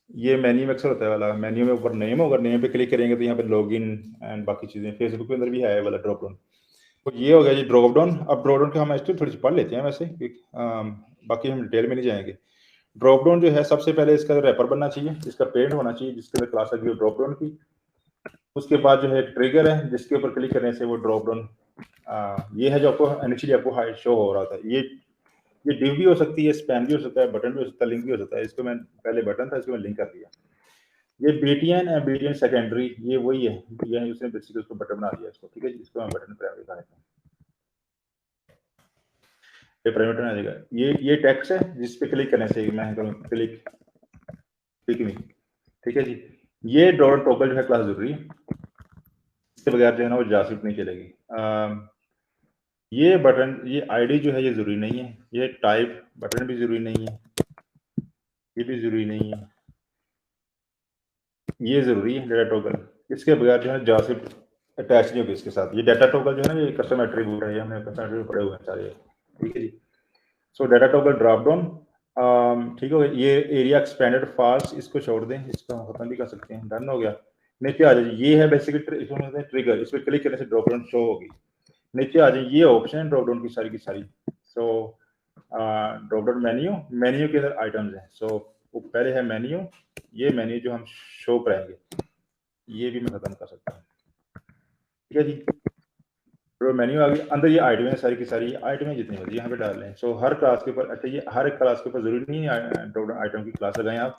ये मेन्यू में अक्सर होता है वाला, मेन्यू में ऊपर नेम होगा, नेम पे क्लिक करेंगे तो यहाँ पे लॉगिन एंड बाकी चीज़ें, फेसबुक के अंदर भी है वाला ड्रॉप डाउन। तो ये हो गया जी ड्रॉप डाउन। अब ड्रॉप डाउन का हम एक्चुअली थोड़ी सी पढ़ लेते हैं वैसे, बाकी हम डिटेल में नहीं जाएंगे। ड्रॉप डाउन जो है सबसे पहले इसका रैपर बनना चाहिए, इसका पेरेंट होना चाहिए जिसके अंदर क्लास लगी हो ड्रॉप डाउन की। उसके बाद जो है ट्रिगर है जिसके ऊपर क्लिक करने से वो ड्रॉप डाउन ये है जो आपको इनिशियली आपको हाई शो हो रहा था। ये डिव भी हो सकती है, स्पैन भी हो सकता है, बटन भी हो सकता है, लिंक भी हो सकता है। इसको मैं पहले बटन था, इसको मैं लिंक कर दिया। ये BTN सेकेंडरी, ये वही है, ये उसने बेसिकली उसको बटन बना दिया इसको, ठीक है जी। इसको मैं बटन प्राइमरी कर देता हूँ, ये प्राइमरी बटन आ जाएगा। ये टेक्स्ट है जिस पे क्लिक करने से मैं करूँ क्लिक में, ठीक है जी। ये डॉट टॉगल जो है क्लास जरूरी है, इसके बगैर जो है ना वो जावास्क्रिप्ट नहीं चलेगी। ये बटन, ये आईडी जो है ये जरूरी नहीं है, ये टाइप बटन भी जरूरी नहीं है, ये भी जरूरी नहीं है, ये जरूरी है डाटा टॉगल। इसके बगैर जो है जावास्क्रिप्ट अटैच नहीं होगी इसके साथ। ये डाटा टॉगल जो है ना ये कस्टम एट्रीब्यूट है, ये हमने कस्टम एट्रीब्यूट पढ़े हुए हैं सारे, ठीक है जी। So data toggle drop down, ठीक हो गया। ये एरिया एक्सपेंडेड फास्ट, इसको छोड़ दें, इसको हम खत्म भी कर सकते हैं। डन हो गया। नीचे आ जाइए, ये है बेसिकली ट्रिगर, इस पर क्लिक करने से ड्रॉप डाउन शो होगी। नीचे आ जाइए, ये ऑप्शन है ड्रॉप डाउन की सारी। सो ड्रॉप डाउन मेन्यू के अंदर आइटम्स हैं। सो पहले है मेन्यू, ये मेन्यू जो हम शो कराएंगे ये भी मैं खत्म कर सकता हूँ, ठीक है जी। तो मेन्यू आ गया, अंदर ये आइटमें सारी की सारी आइटमें जितनी होती है यहाँ पे डाल लें। सो हर क्लास के ऊपर, अच्छा ये हर एक क्लास के ऊपर जरूरी नहीं है ड्रॉप डाउन आइटम की क्लास लगाएं आप।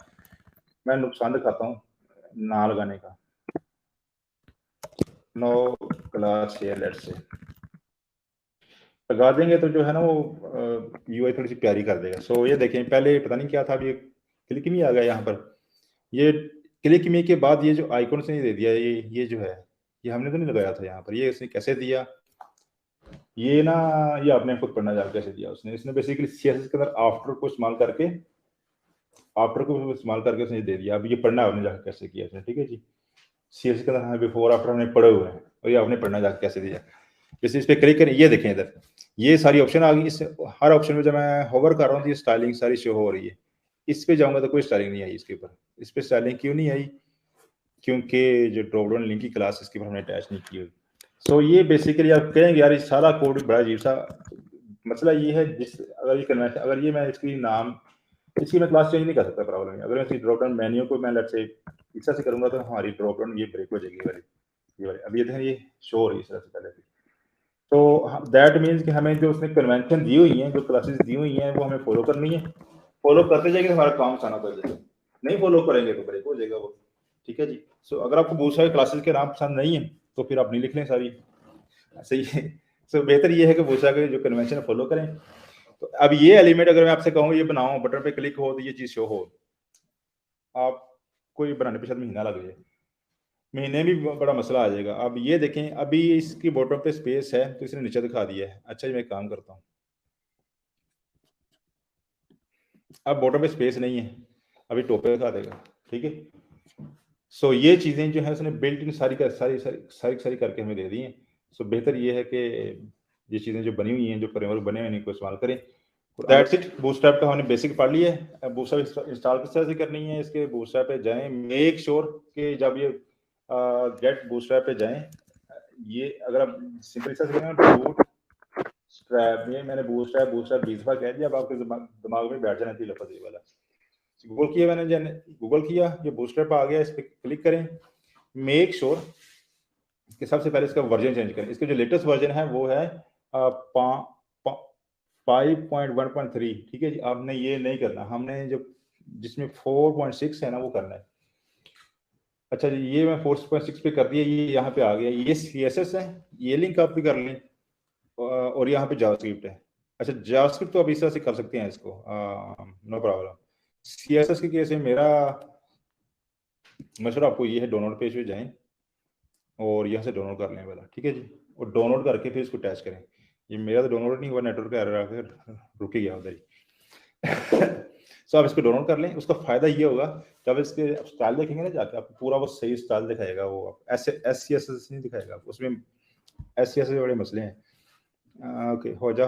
मैं नुकसान दिखाता हूँ ना लगाने का। No class share let's say लगा देंगे तो जो है ना वो यूआई थोड़ी सी प्यारी कर देगा। सो ये देखें, पहले पता नहीं क्या था, अब ये क्लिक मी आ गया यहाँ पर। ये क्लिक मी के बाद ये जो आइकॉन से नहीं दे दिया, ये जो है ये हमने तो नहीं लगाया था यहाँ पर। ये इसने कैसे दिया, ये ना ये आपने खुद पढ़ना जाकर कैसे दिया उसने। इसने बेसिकली CSS के अंदर आफ्टर को इस्तेमाल करके उसने दे दिया। अब ये पढ़ना आपने जाकर कैसे किया इसने, ठीक है जी। CSS के अंदर हमें बिफोर आफ्टर हमने पढ़े हुए हैं, और ये आपने पढ़ना जाकर कैसे दिया। जैसे इस पर क्लिक करें, ये देखें इधर ये सारी ऑप्शन आ गई। इस हर ऑप्शन में जब मैं होवर कर रहा हूँ तो ये स्टाइलिंग सारी शो हो रही है। इस पे जाऊंगा तो कोई स्टाइलिंग नहीं आई इसके ऊपर। इस पे स्टाइलिंग क्यों नहीं आई, क्योंकि जो ड्रॉप डाउन लिंक की क्लास इसके ऊपर हमने अटैच नहीं की हुई। सो ये बेसिकली आप कहेंगे यार ये सारा कोड बड़ा अजीब सा। मसला ये है, अगर ये कन्वेंशन, अगर ये मैं इसकी मैं क्लास चेंज नहीं कर सकता। प्रॉब्लम है, अगर मैं इसकी ड्रॉप डाउन मेन्यू को मैं लेट्स से इस तरह से करूंगा तो हमारी ड्रॉप डाउन ये ब्रेक हो जाएगी वाली। ये वाली अभी ये देखें, ये शो हो रही है इस तरह से पहले। तो दैट मीन्स कि हमें जो उसने कन्वेंशन दी हुई हैं, जो क्लासेस दी हुई हैं, वो हमें फॉलो करनी है। फॉलो करते जाएंगे तो हमारा काम आसान हो जाएगा, नहीं फॉलो करेंगे तो ब्रेक हो जाएगा वो। ठीक है जी। सो अगर आपको बहुत सारे क्लासेस के नाम पसंद नहीं है तो फिर आप नहीं लिख लें सारी, सही है। सो बेहतर ये है कि बहुत सारे जो कन्वेंशन है फॉलो करें। तो अब ये एलिमेंट अगर मैं आपसे कहूँ ये बनाओ, बटन पे क्लिक हो तो ये चीज़ शो हो, आप कोई बनाने पे शायद महीना लग जाए, महीने भी बड़ा मसला आ जाएगा। अब ये देखें, अभी इसकी बॉटम पे स्पेस है तो इसने नीचे दिखा दिया है। अच्छा जी, मैं काम करता हूँ, अब बॉटम पे स्पेस नहीं है, अभी टॉप पे दिखा देगा। ठीक है। सो ये चीज़ें जो है उसने बिल्ट इन सारी करके हमें दे दी हैं। सो बेहतर ये है कि ये चीज़ें जो बनी हुई हैं, जो फ्रेमवर्क बने हुए हैं, इनको इस्तेमाल करें। That's it. बूटस्ट्रैप का हमने बेसिक पढ़ लिया है। बूटस्ट्रैप इंस्टॉल किस तरह से करनी है, इसके बूटस्ट्रैप पे जाएं, मेक श्योर कि जब ये गेट बूटस्ट्रैप पे जाएं, ये अगर आप सिंपल से करेंगे बूटस्ट्रैप, ये मैंने बूटस्ट्रैप 20 दफा कह दिया, अब आपके दिमाग में बैठ जाना चाहिए लफ्ज़ ये वाला। गूगल किया मैंने, गूगल किया, ये बूटस्ट्रैप आ गया, इस पर क्लिक करें। मेक श्योर कि सबसे पहले इसका वर्जन चेंज करें। इसके जो लेटेस्ट वर्जन है वो है 5.1.3। ठीक है जी। आपने ये नहीं करना, हमने जो जिसमें 4.6 है ना वो करना है। अच्छा जी, ये मैं 4.6 पे कर दिया, ये यहाँ पे आ गया। ये CSS है, ये लिंक आप भी कर लें, और यहाँ पे जावास्क्रिप्ट है। अच्छा, जावास्क्रिप्ट तो आप इस तरह से कर सकते हैं इसको, नो प्रॉब्लम। CSS के केस में मेरा मशवरा आपको ये है, डाउनलोड पेज पे जाएं और यहाँ से डाउनलोड कर लें वाला। ठीक है जी। और डाउनलोड करके फिर इसको अटैच करें। ये मेरा तो डाउनलोड नहीं हुआ, नेटवर्क एरर आकर रुक ही गया उधर ही। सो आप इसको डाउनलोड कर लें। उसका फायदा ये होगा, जब इसके स्टाइल देखेंगे ना जाके, आपको पूरा वो सही स्टाइल दिखाएगा। वो ऐसे SCSS नहीं दिखाएगा, उसमें SCSS के बड़े मसले हैं। ओके, हो जा।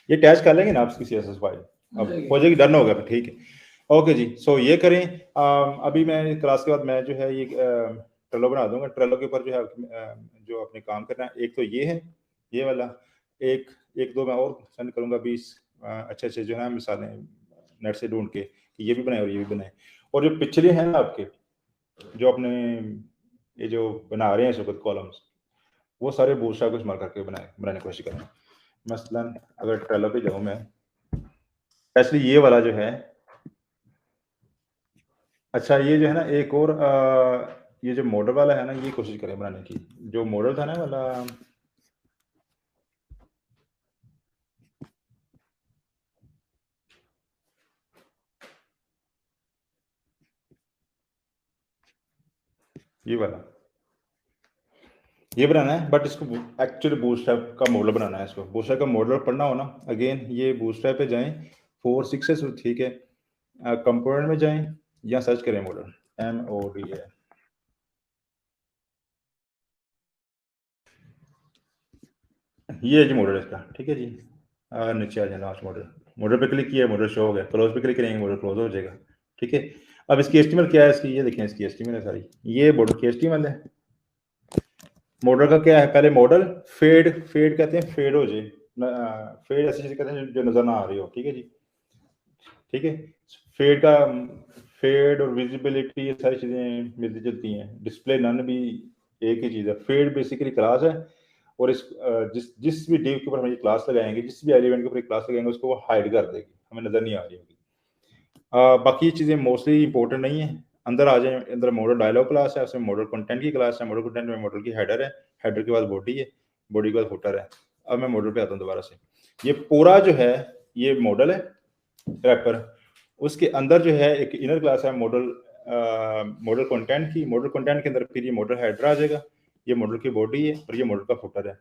ये अटैच कर लेंगे ना आप इसकी CSS फाइल, अब हो जाएगी, डन होगा। ठीक है, ओके जी। सो ये करें। अभी मैं क्लास के बाद मैं जो है ये ट्रेलो बना दूंगा। ट्रेलो के ऊपर जो है जो अपने काम करना है, एक तो ये है, ये वाला एक दो मैं और सेंड करूंगा 20 अच्छे जो है मिसालें नेट से ढूंढ के कि ये भी बनाए और ये भी बनाए। और जो पिछले हैं ना आपके, जो अपने ये जो बना रहे हैं इस वक्त कॉलम्स, वो सारे बूटस्ट्रैप को इस्तेमाल करके बनाने की कोशिश करें। मसलन अगर ट्रेलो पे जाऊँ मैं, स्पेशली ये वाला जो है, अच्छा ये जो है ना एक और ये जो मॉडल वाला है ना, ये कोशिश करें बनाने की। जो मॉडल था ना वाला, ये वाला, ये बनाना है। बट इसको एक्चुअली बूटस्ट्रैप का मॉडल बनाना है। इसको बूटस्ट्रैप का मॉडल पढ़ना हो ना, अगेन ये बूटस्ट्रैप पे जाएं, 4.6 से ठीक है, कंपोनेंट में जाएं या सर्च करें मॉडल, MODL। ये जी मॉडल इसका। ठीक है जी। नीचे आ जाए, लास्ट मॉडल पे क्लिक किया, मॉडल शो हो गया। क्लोज पे क्लिक करेंगे, मॉडल क्लोज हो जाएगा। ठीक है। अब इसकी HTML क्या है इसकी, ये देखें, इसकी HTML है सारी, ये मॉडल की HTML है। मॉडल का क्या है, पहले मॉडल फेड कहते हैं, फेड हो जाए, फेड ऐसी चीज कहते हैं जो नजर ना आ रही हो। ठीक है जी। ठीक है। फेड और विजिबिलिटी, ये सारी चीजें मिलती जुलती हैं। डिस्प्ले नन भी एक ही चीज है। फेड बेसिकली क्लास है, और इस जिस भी डिव के ऊपर हम ये क्लास लगाएंगे, जिस भी एलिमेंट के ऊपर क्लास लगाएंगे, उसको वो हाइड कर देगी, हमें नजर नहीं आ रही होगी। बाकी चीजें मोस्टली इंपॉर्टेंट नहीं है। अंदर आ जाए, अंदर मॉडल डायलॉग क्लास है, उसमें मॉडल कंटेंट की क्लास है। मॉडल कंटेंट में मॉडल की हेडर है, हेडर के बाद बॉडी है, बॉडी के बाद फुटर है। अब मैं मॉडल पे आता हूँ दोबारा से। ये पूरा जो है ये मॉडल है रैपर, उसके अंदर जो है एक इनर क्लास है मॉडल कंटेंट की। मॉडल कंटेंट के अंदर फिर ये मॉडल हेडर आ जाएगा, ये मॉडल की बॉडी है और ये मॉडल का फुटर है।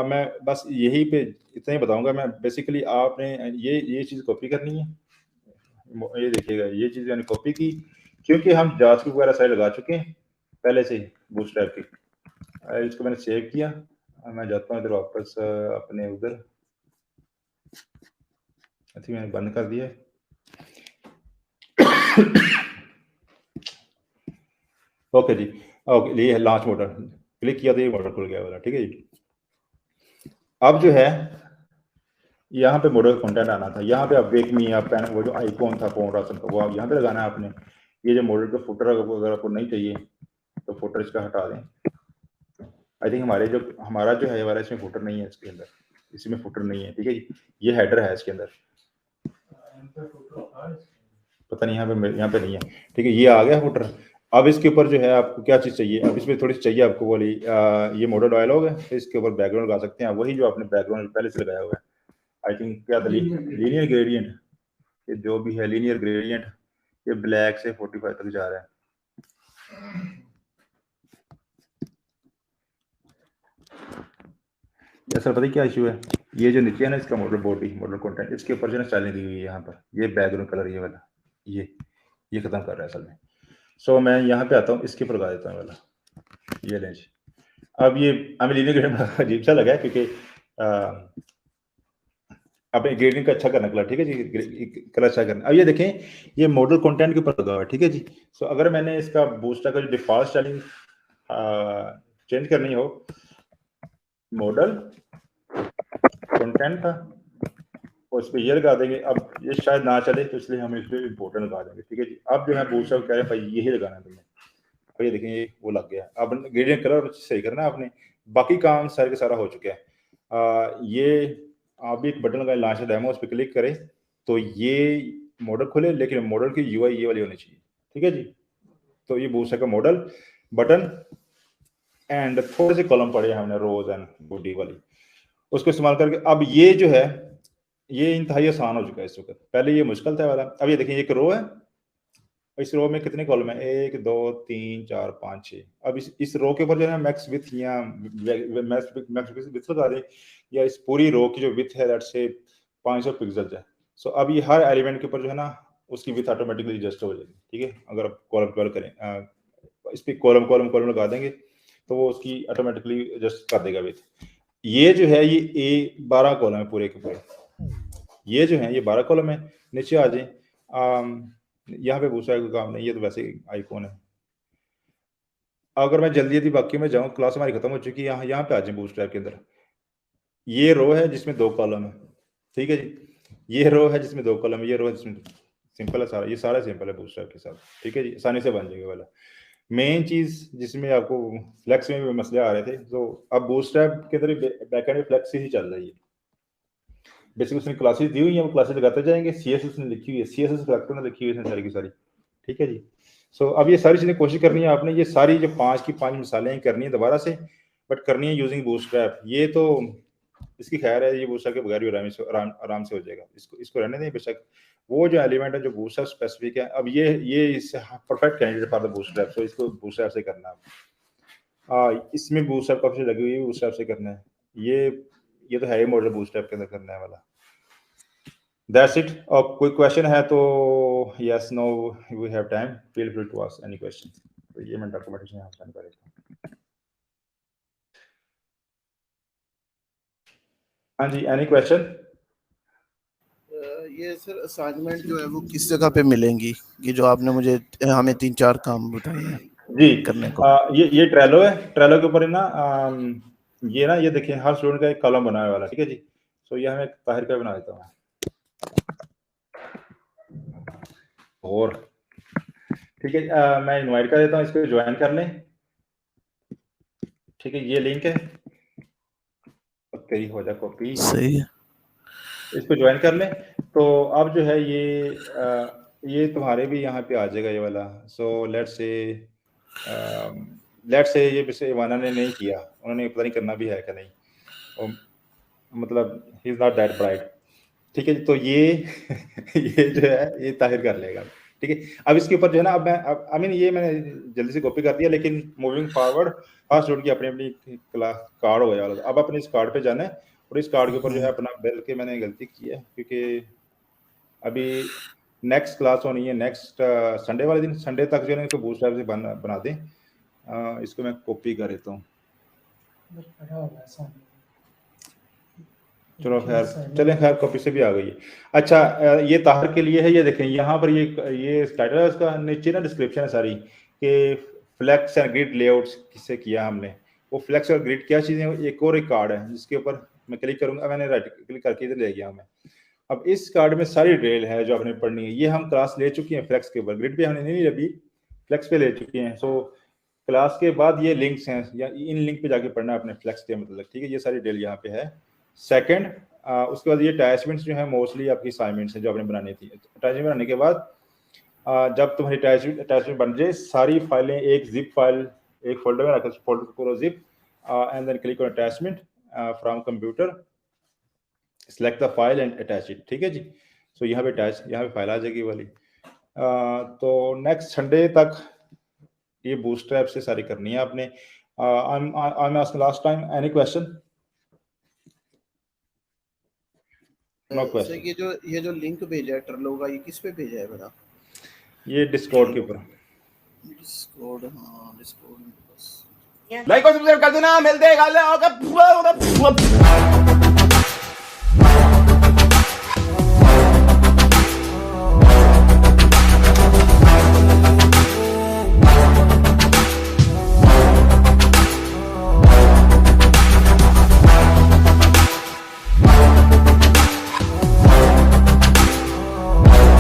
मैं बस यही पे इतना ही बताऊंगा। मैं बेसिकली आपने ये चीज़ कॉपी करनी है। ये देखिएगा, ये चीज़ मैंने कॉपी की, क्योंकि हम जावास्क्रिप्ट वगैरह सारे लगा चुके हैं पहले से ही बूटस्ट्रैप की। इसको मैंने सेव किया। मैं जाता हूँ इधर वापस अपने उधर, अच्छा मैंने बंद कर दिया। ओके जी, ओके, ये है लॉन्च मॉडल। क्लिक किया तो ये मॉडल खुल गया वाला। ठीक है जी। अब जो है यहाँ पे मॉडल कंटेंट आना था, यहाँ पे आप वेक मी या पेन, वो जो आइकॉन था फोन राशन का, वो आप यहाँ पे लगाना है आपने। ये जो मॉडल का फुटर अगर आपको नहीं चाहिए तो फुटर इसका हटा दें। आई थिंक हमारा जो है वाला इसमें फुटर नहीं है, इसके अंदर इसमें फुटर नहीं है, ठीक है जी। ये हेडर है इसके अंदर, पता नहीं यहाँ पे नहीं है, ठीक है। ये आ गया फुटर। अब इसके ऊपर जो है आपको क्या चीज़ चाहिए, अब इसमें थोड़ी सी चाहिए आपको वाली ये मॉडल डायलॉग है, इसके ऊपर बैकग्राउंड लगा सकते हैं, वही जो आपने बैकग्राउंड पहले से लगाया हुआ है। आई थिंक क्या था, लीनियर ग्रेडियंट, ये जो भी है लीनियर ग्रेडियंट, ये ब्लैक से 45 तक जा रहा है। सर पता है क्या इशू है, ये जो नीचे है ना इसका मॉडल बॉडी मॉडल कंटेंट, इसके ऊपर जो ना स्टाइलिंग दी हुई है यहाँ पर, ये बैकग्राउंड कलर ये वाला ये खत्म कर रहा है असल में। सो मैं यहाँ पे आता हूँ, इसके ऊपर लगा देता हूँ वाला, ये लेंज। अब ये हमें लीनियर ग्रेडियंट अजीब सा लगा है क्योंकि अपने ग्रेडियंट का अच्छा करना कलर, ठीक है जी, कलर अच्छा करना। अब ये देखें ये मॉडल कंटेंट के ऊपर लगा हुआ है, ठीक है जी। सो अगर मैंने इसका बूस्टर का जो डिफॉल्ट स्टाइलिंग चेंज करनी हो, मॉडल कंटेंट का, और इस पर ये लगा देंगे। अब ये शायद ना चले तो इसलिए हम इस पर इम्पोर्टेंट लगा देंगे, ठीक है जी। अब जो है बूस्टर कह रहे हैं भाई यही लगाना है तुम्हें, तो ये देखें ये वो लग गया। अब ग्रेडियंट कलर सही करना है आपने, बाकी काम सारे का सारा हो चुका है। ये आप भी एक बटन लगाए लॉन्च डेमो, उस पर क्लिक करें तो ये मॉडल खुले, लेकिन मॉडल की यूआई ये वाली होनी चाहिए, ठीक है जी। तो ये बूस्टर का मॉडल बटन एंड थोड़े से कॉलम पड़े हमने रोज एंड बॉडी वाली, उसको इस्तेमाल करके अब ये जो है ये इंतहाई आसान हो चुका है इस वक्त। पहले ये मुश्किल था वाला। अब ये देखिए एक रो है, इस रो में कितने कॉलम है, 1 2 3 4 5 6। अब इस रो के ऊपर जो है मैक्स विथ या मैक्स विथ लगा दें, या इस पूरी रो की जो विथ है दैट से 500 पिक्सल है। सो अब ये हर एलिमेंट के ऊपर जो है ना उसकी विथ ऑटोमेटिकली एडजस्ट हो जाएगी, ठीक है। अगर आप कॉलम करें इस पर कॉलम लगा देंगे तो वो उसकी ऑटोमेटिकली एडजस्ट कर देगा विथ। ये जो है ये 12 कॉलम है पूरे के पूरे, ये जो है ये 12 कॉलम है। नीचे आ जाए, यहाँ पे पूछा है कोई काम नहीं, ये तो वैसे आइकॉन है। अगर मैं जल्दी बाकी में जाऊँ, क्लास हमारी खत्म हो चुकी है, यहाँ पे आ जाए बूटस्ट्रैप के अंदर। ये रो है जिसमें 2 कॉलम है, ठीक है जी। ये रो है जिसमें 2 कॉलम है, ये रो है जिसमें सिंपल है सारा, ये सारा सिंपल है बूटस्ट्रैप के साथ, ठीक है जी, आसानी से बन जाएगा वाला। मेन चीज जिसमें आपको फ्लेक्स में भी मसले आ रहे थे, तो अब बूटस्ट्रैप के अंदर बैकएंड में फ्लेक्स ही चल रही है। बेसिकली उसने क्लासेस दी हुई है, वो क्लासेस लगाते जाएंगे। सीएसएस ने लिखी हुई है, सीएसएस कलेक्टर ने लिखी हुई है सारी की सारी, ठीक है जी। सो अब ये सारी चीजें कोशिश करनी है आपने, ये सारी जो 5 की 5 मिसालें करनी है दोबारा से, बट करनी है यूजिंग बूटस्ट्रैप। ये तो इसकी खैर है, ये बूटस्ट्रैप के बगैर भी आराम से हो जाएगा। इसको रहने दें, बेशक वो जो एलिमेंट है जो बूटस्ट्रैप स्पेसिफिक है, अब ये इससे perfect candidate for the bootstrap, so इसको बूटस्ट्रैप से करना है। इसमें बूटस्ट्रैप का ऑप्शन लगी हुई है, बूटस्ट्रैप से करना है। ये तो है ही मॉडल बूटस्ट्रैप के अंदर करने वाला। That's it. और कोई क्वेश्चन है तो yes, no, we have time. Feel free to ask any question. तो ये मैं डॉक्यूमेंटेशन यहाँ सेंड कर देता हूँ। हाँ जी, any question? ये सर असाइनमेंट जो है वो किस जगह पे मिलेंगी, ये जो आपने मुझे हमें 3-4 काम बताए हैं जी करने को? ये ट्रेलो है, ट्रेलो के ऊपर है ना ये देखिए हर स्टूडेंट का एक कॉलम बनाने वाला, ठीक है जी। सो ये हमें ताहिर का बना देता हूँ, और ठीक है मैं इनवाइट कर देता हूँ, इसको ज्वाइन कर लें, ठीक है। ये लिंक है, तेरी हो जा कॉपी, सही है, इसको ज्वाइन कर लें। तो अब जो है ये तुम्हारे भी यहाँ पे आ जाएगा ये वाला। सो लेट्स से ये वैसे इवाना ने नहीं किया, उन्होंने पता नहीं करना भी है कि नहीं, और मतलब he is not that bright, ठीक है। तो ये ये जो है ये ताहिर कर लेगा, ठीक है। अब इसके ऊपर जो है ना, अब मैं ये मैंने जल्दी से कॉपी कर दिया, लेकिन मूविंग फॉरवर्ड हर स्टूडेंट की अपनी अपनी क्लास कार्ड हो गया। अब अपने इस कार्ड पे जाना है, और इस कार्ड के ऊपर जो है अपना बल्कि मैंने गलती की है, क्योंकि अभी नेक्स्ट क्लास होनी है नेक्स्ट संडे वाले दिन, संडे तक जो है इसको बूटस्ट्रैप से बना दें। इसको मैं कॉपी कर देता हूँ, चलो खैर चलें, खैर कॉपी से भी आ गई है। अच्छा ये ताहिर के लिए है, ये देखें यहाँ पर ये टाइटल है इसका, नीचे ना डिस्क्रिप्शन है सारी कि फ्लेक्स एंड ग्रिड लेआउट्स किससे किया हमने। वो फ्लेक्स और ग्रिड क्या चीज़ें, एक और एक कार्ड है जिसके ऊपर मैं क्लिक करूंगा, मैंने राइट क्लिक करके इधर ले गया मैं। अब इस कार्ड में सारी डिटेल है जो आपने पढ़नी है, ये हम क्लास ले चुके हैं फ्लेक्स के ऊपर, ग्रिड पे हमने नहीं अभी फ्लेक्स पे ले चुके हैं। सो क्लास के बाद ये लिंक्स हैं या इन लिंक पे जाके पढ़ना है अपने फ्लेक्स के मतलब, ठीक है। ये सारी डिटेल यहाँ पे है। सेकंड, उसके बाद ये अटैचमेंट्स जो है मोस्टली आपकी असाइनमेंट्स हैं जो आपने बनानी थी। अटैचमेंट बनाने के बाद जब तुम्हारी अटैचमेंट बन जाए, सारी फाइलें एक जिप फाइल एक फोल्डर में रखो, फोल्डर को पूरा zip and then click on attachment from computer, select the file and attach it, ठीक है जी। सो यहाँ पे फाइल आ जाएगी वाली। तो नेक्स्ट संडे तक ये बूटस्ट्रैप से सारी करनी है आपने। I am asking last time, any question? No question. ये जो लिंक भेजा है टर्लो का, ये किस पे भेजा है बता? ये डिस्कॉर्ड के ऊपर। डिस्कॉर्ड, हाँ डिस्कॉर्ड। लाइक और सब्सक्राइब कर देना, मिलते हैं कल।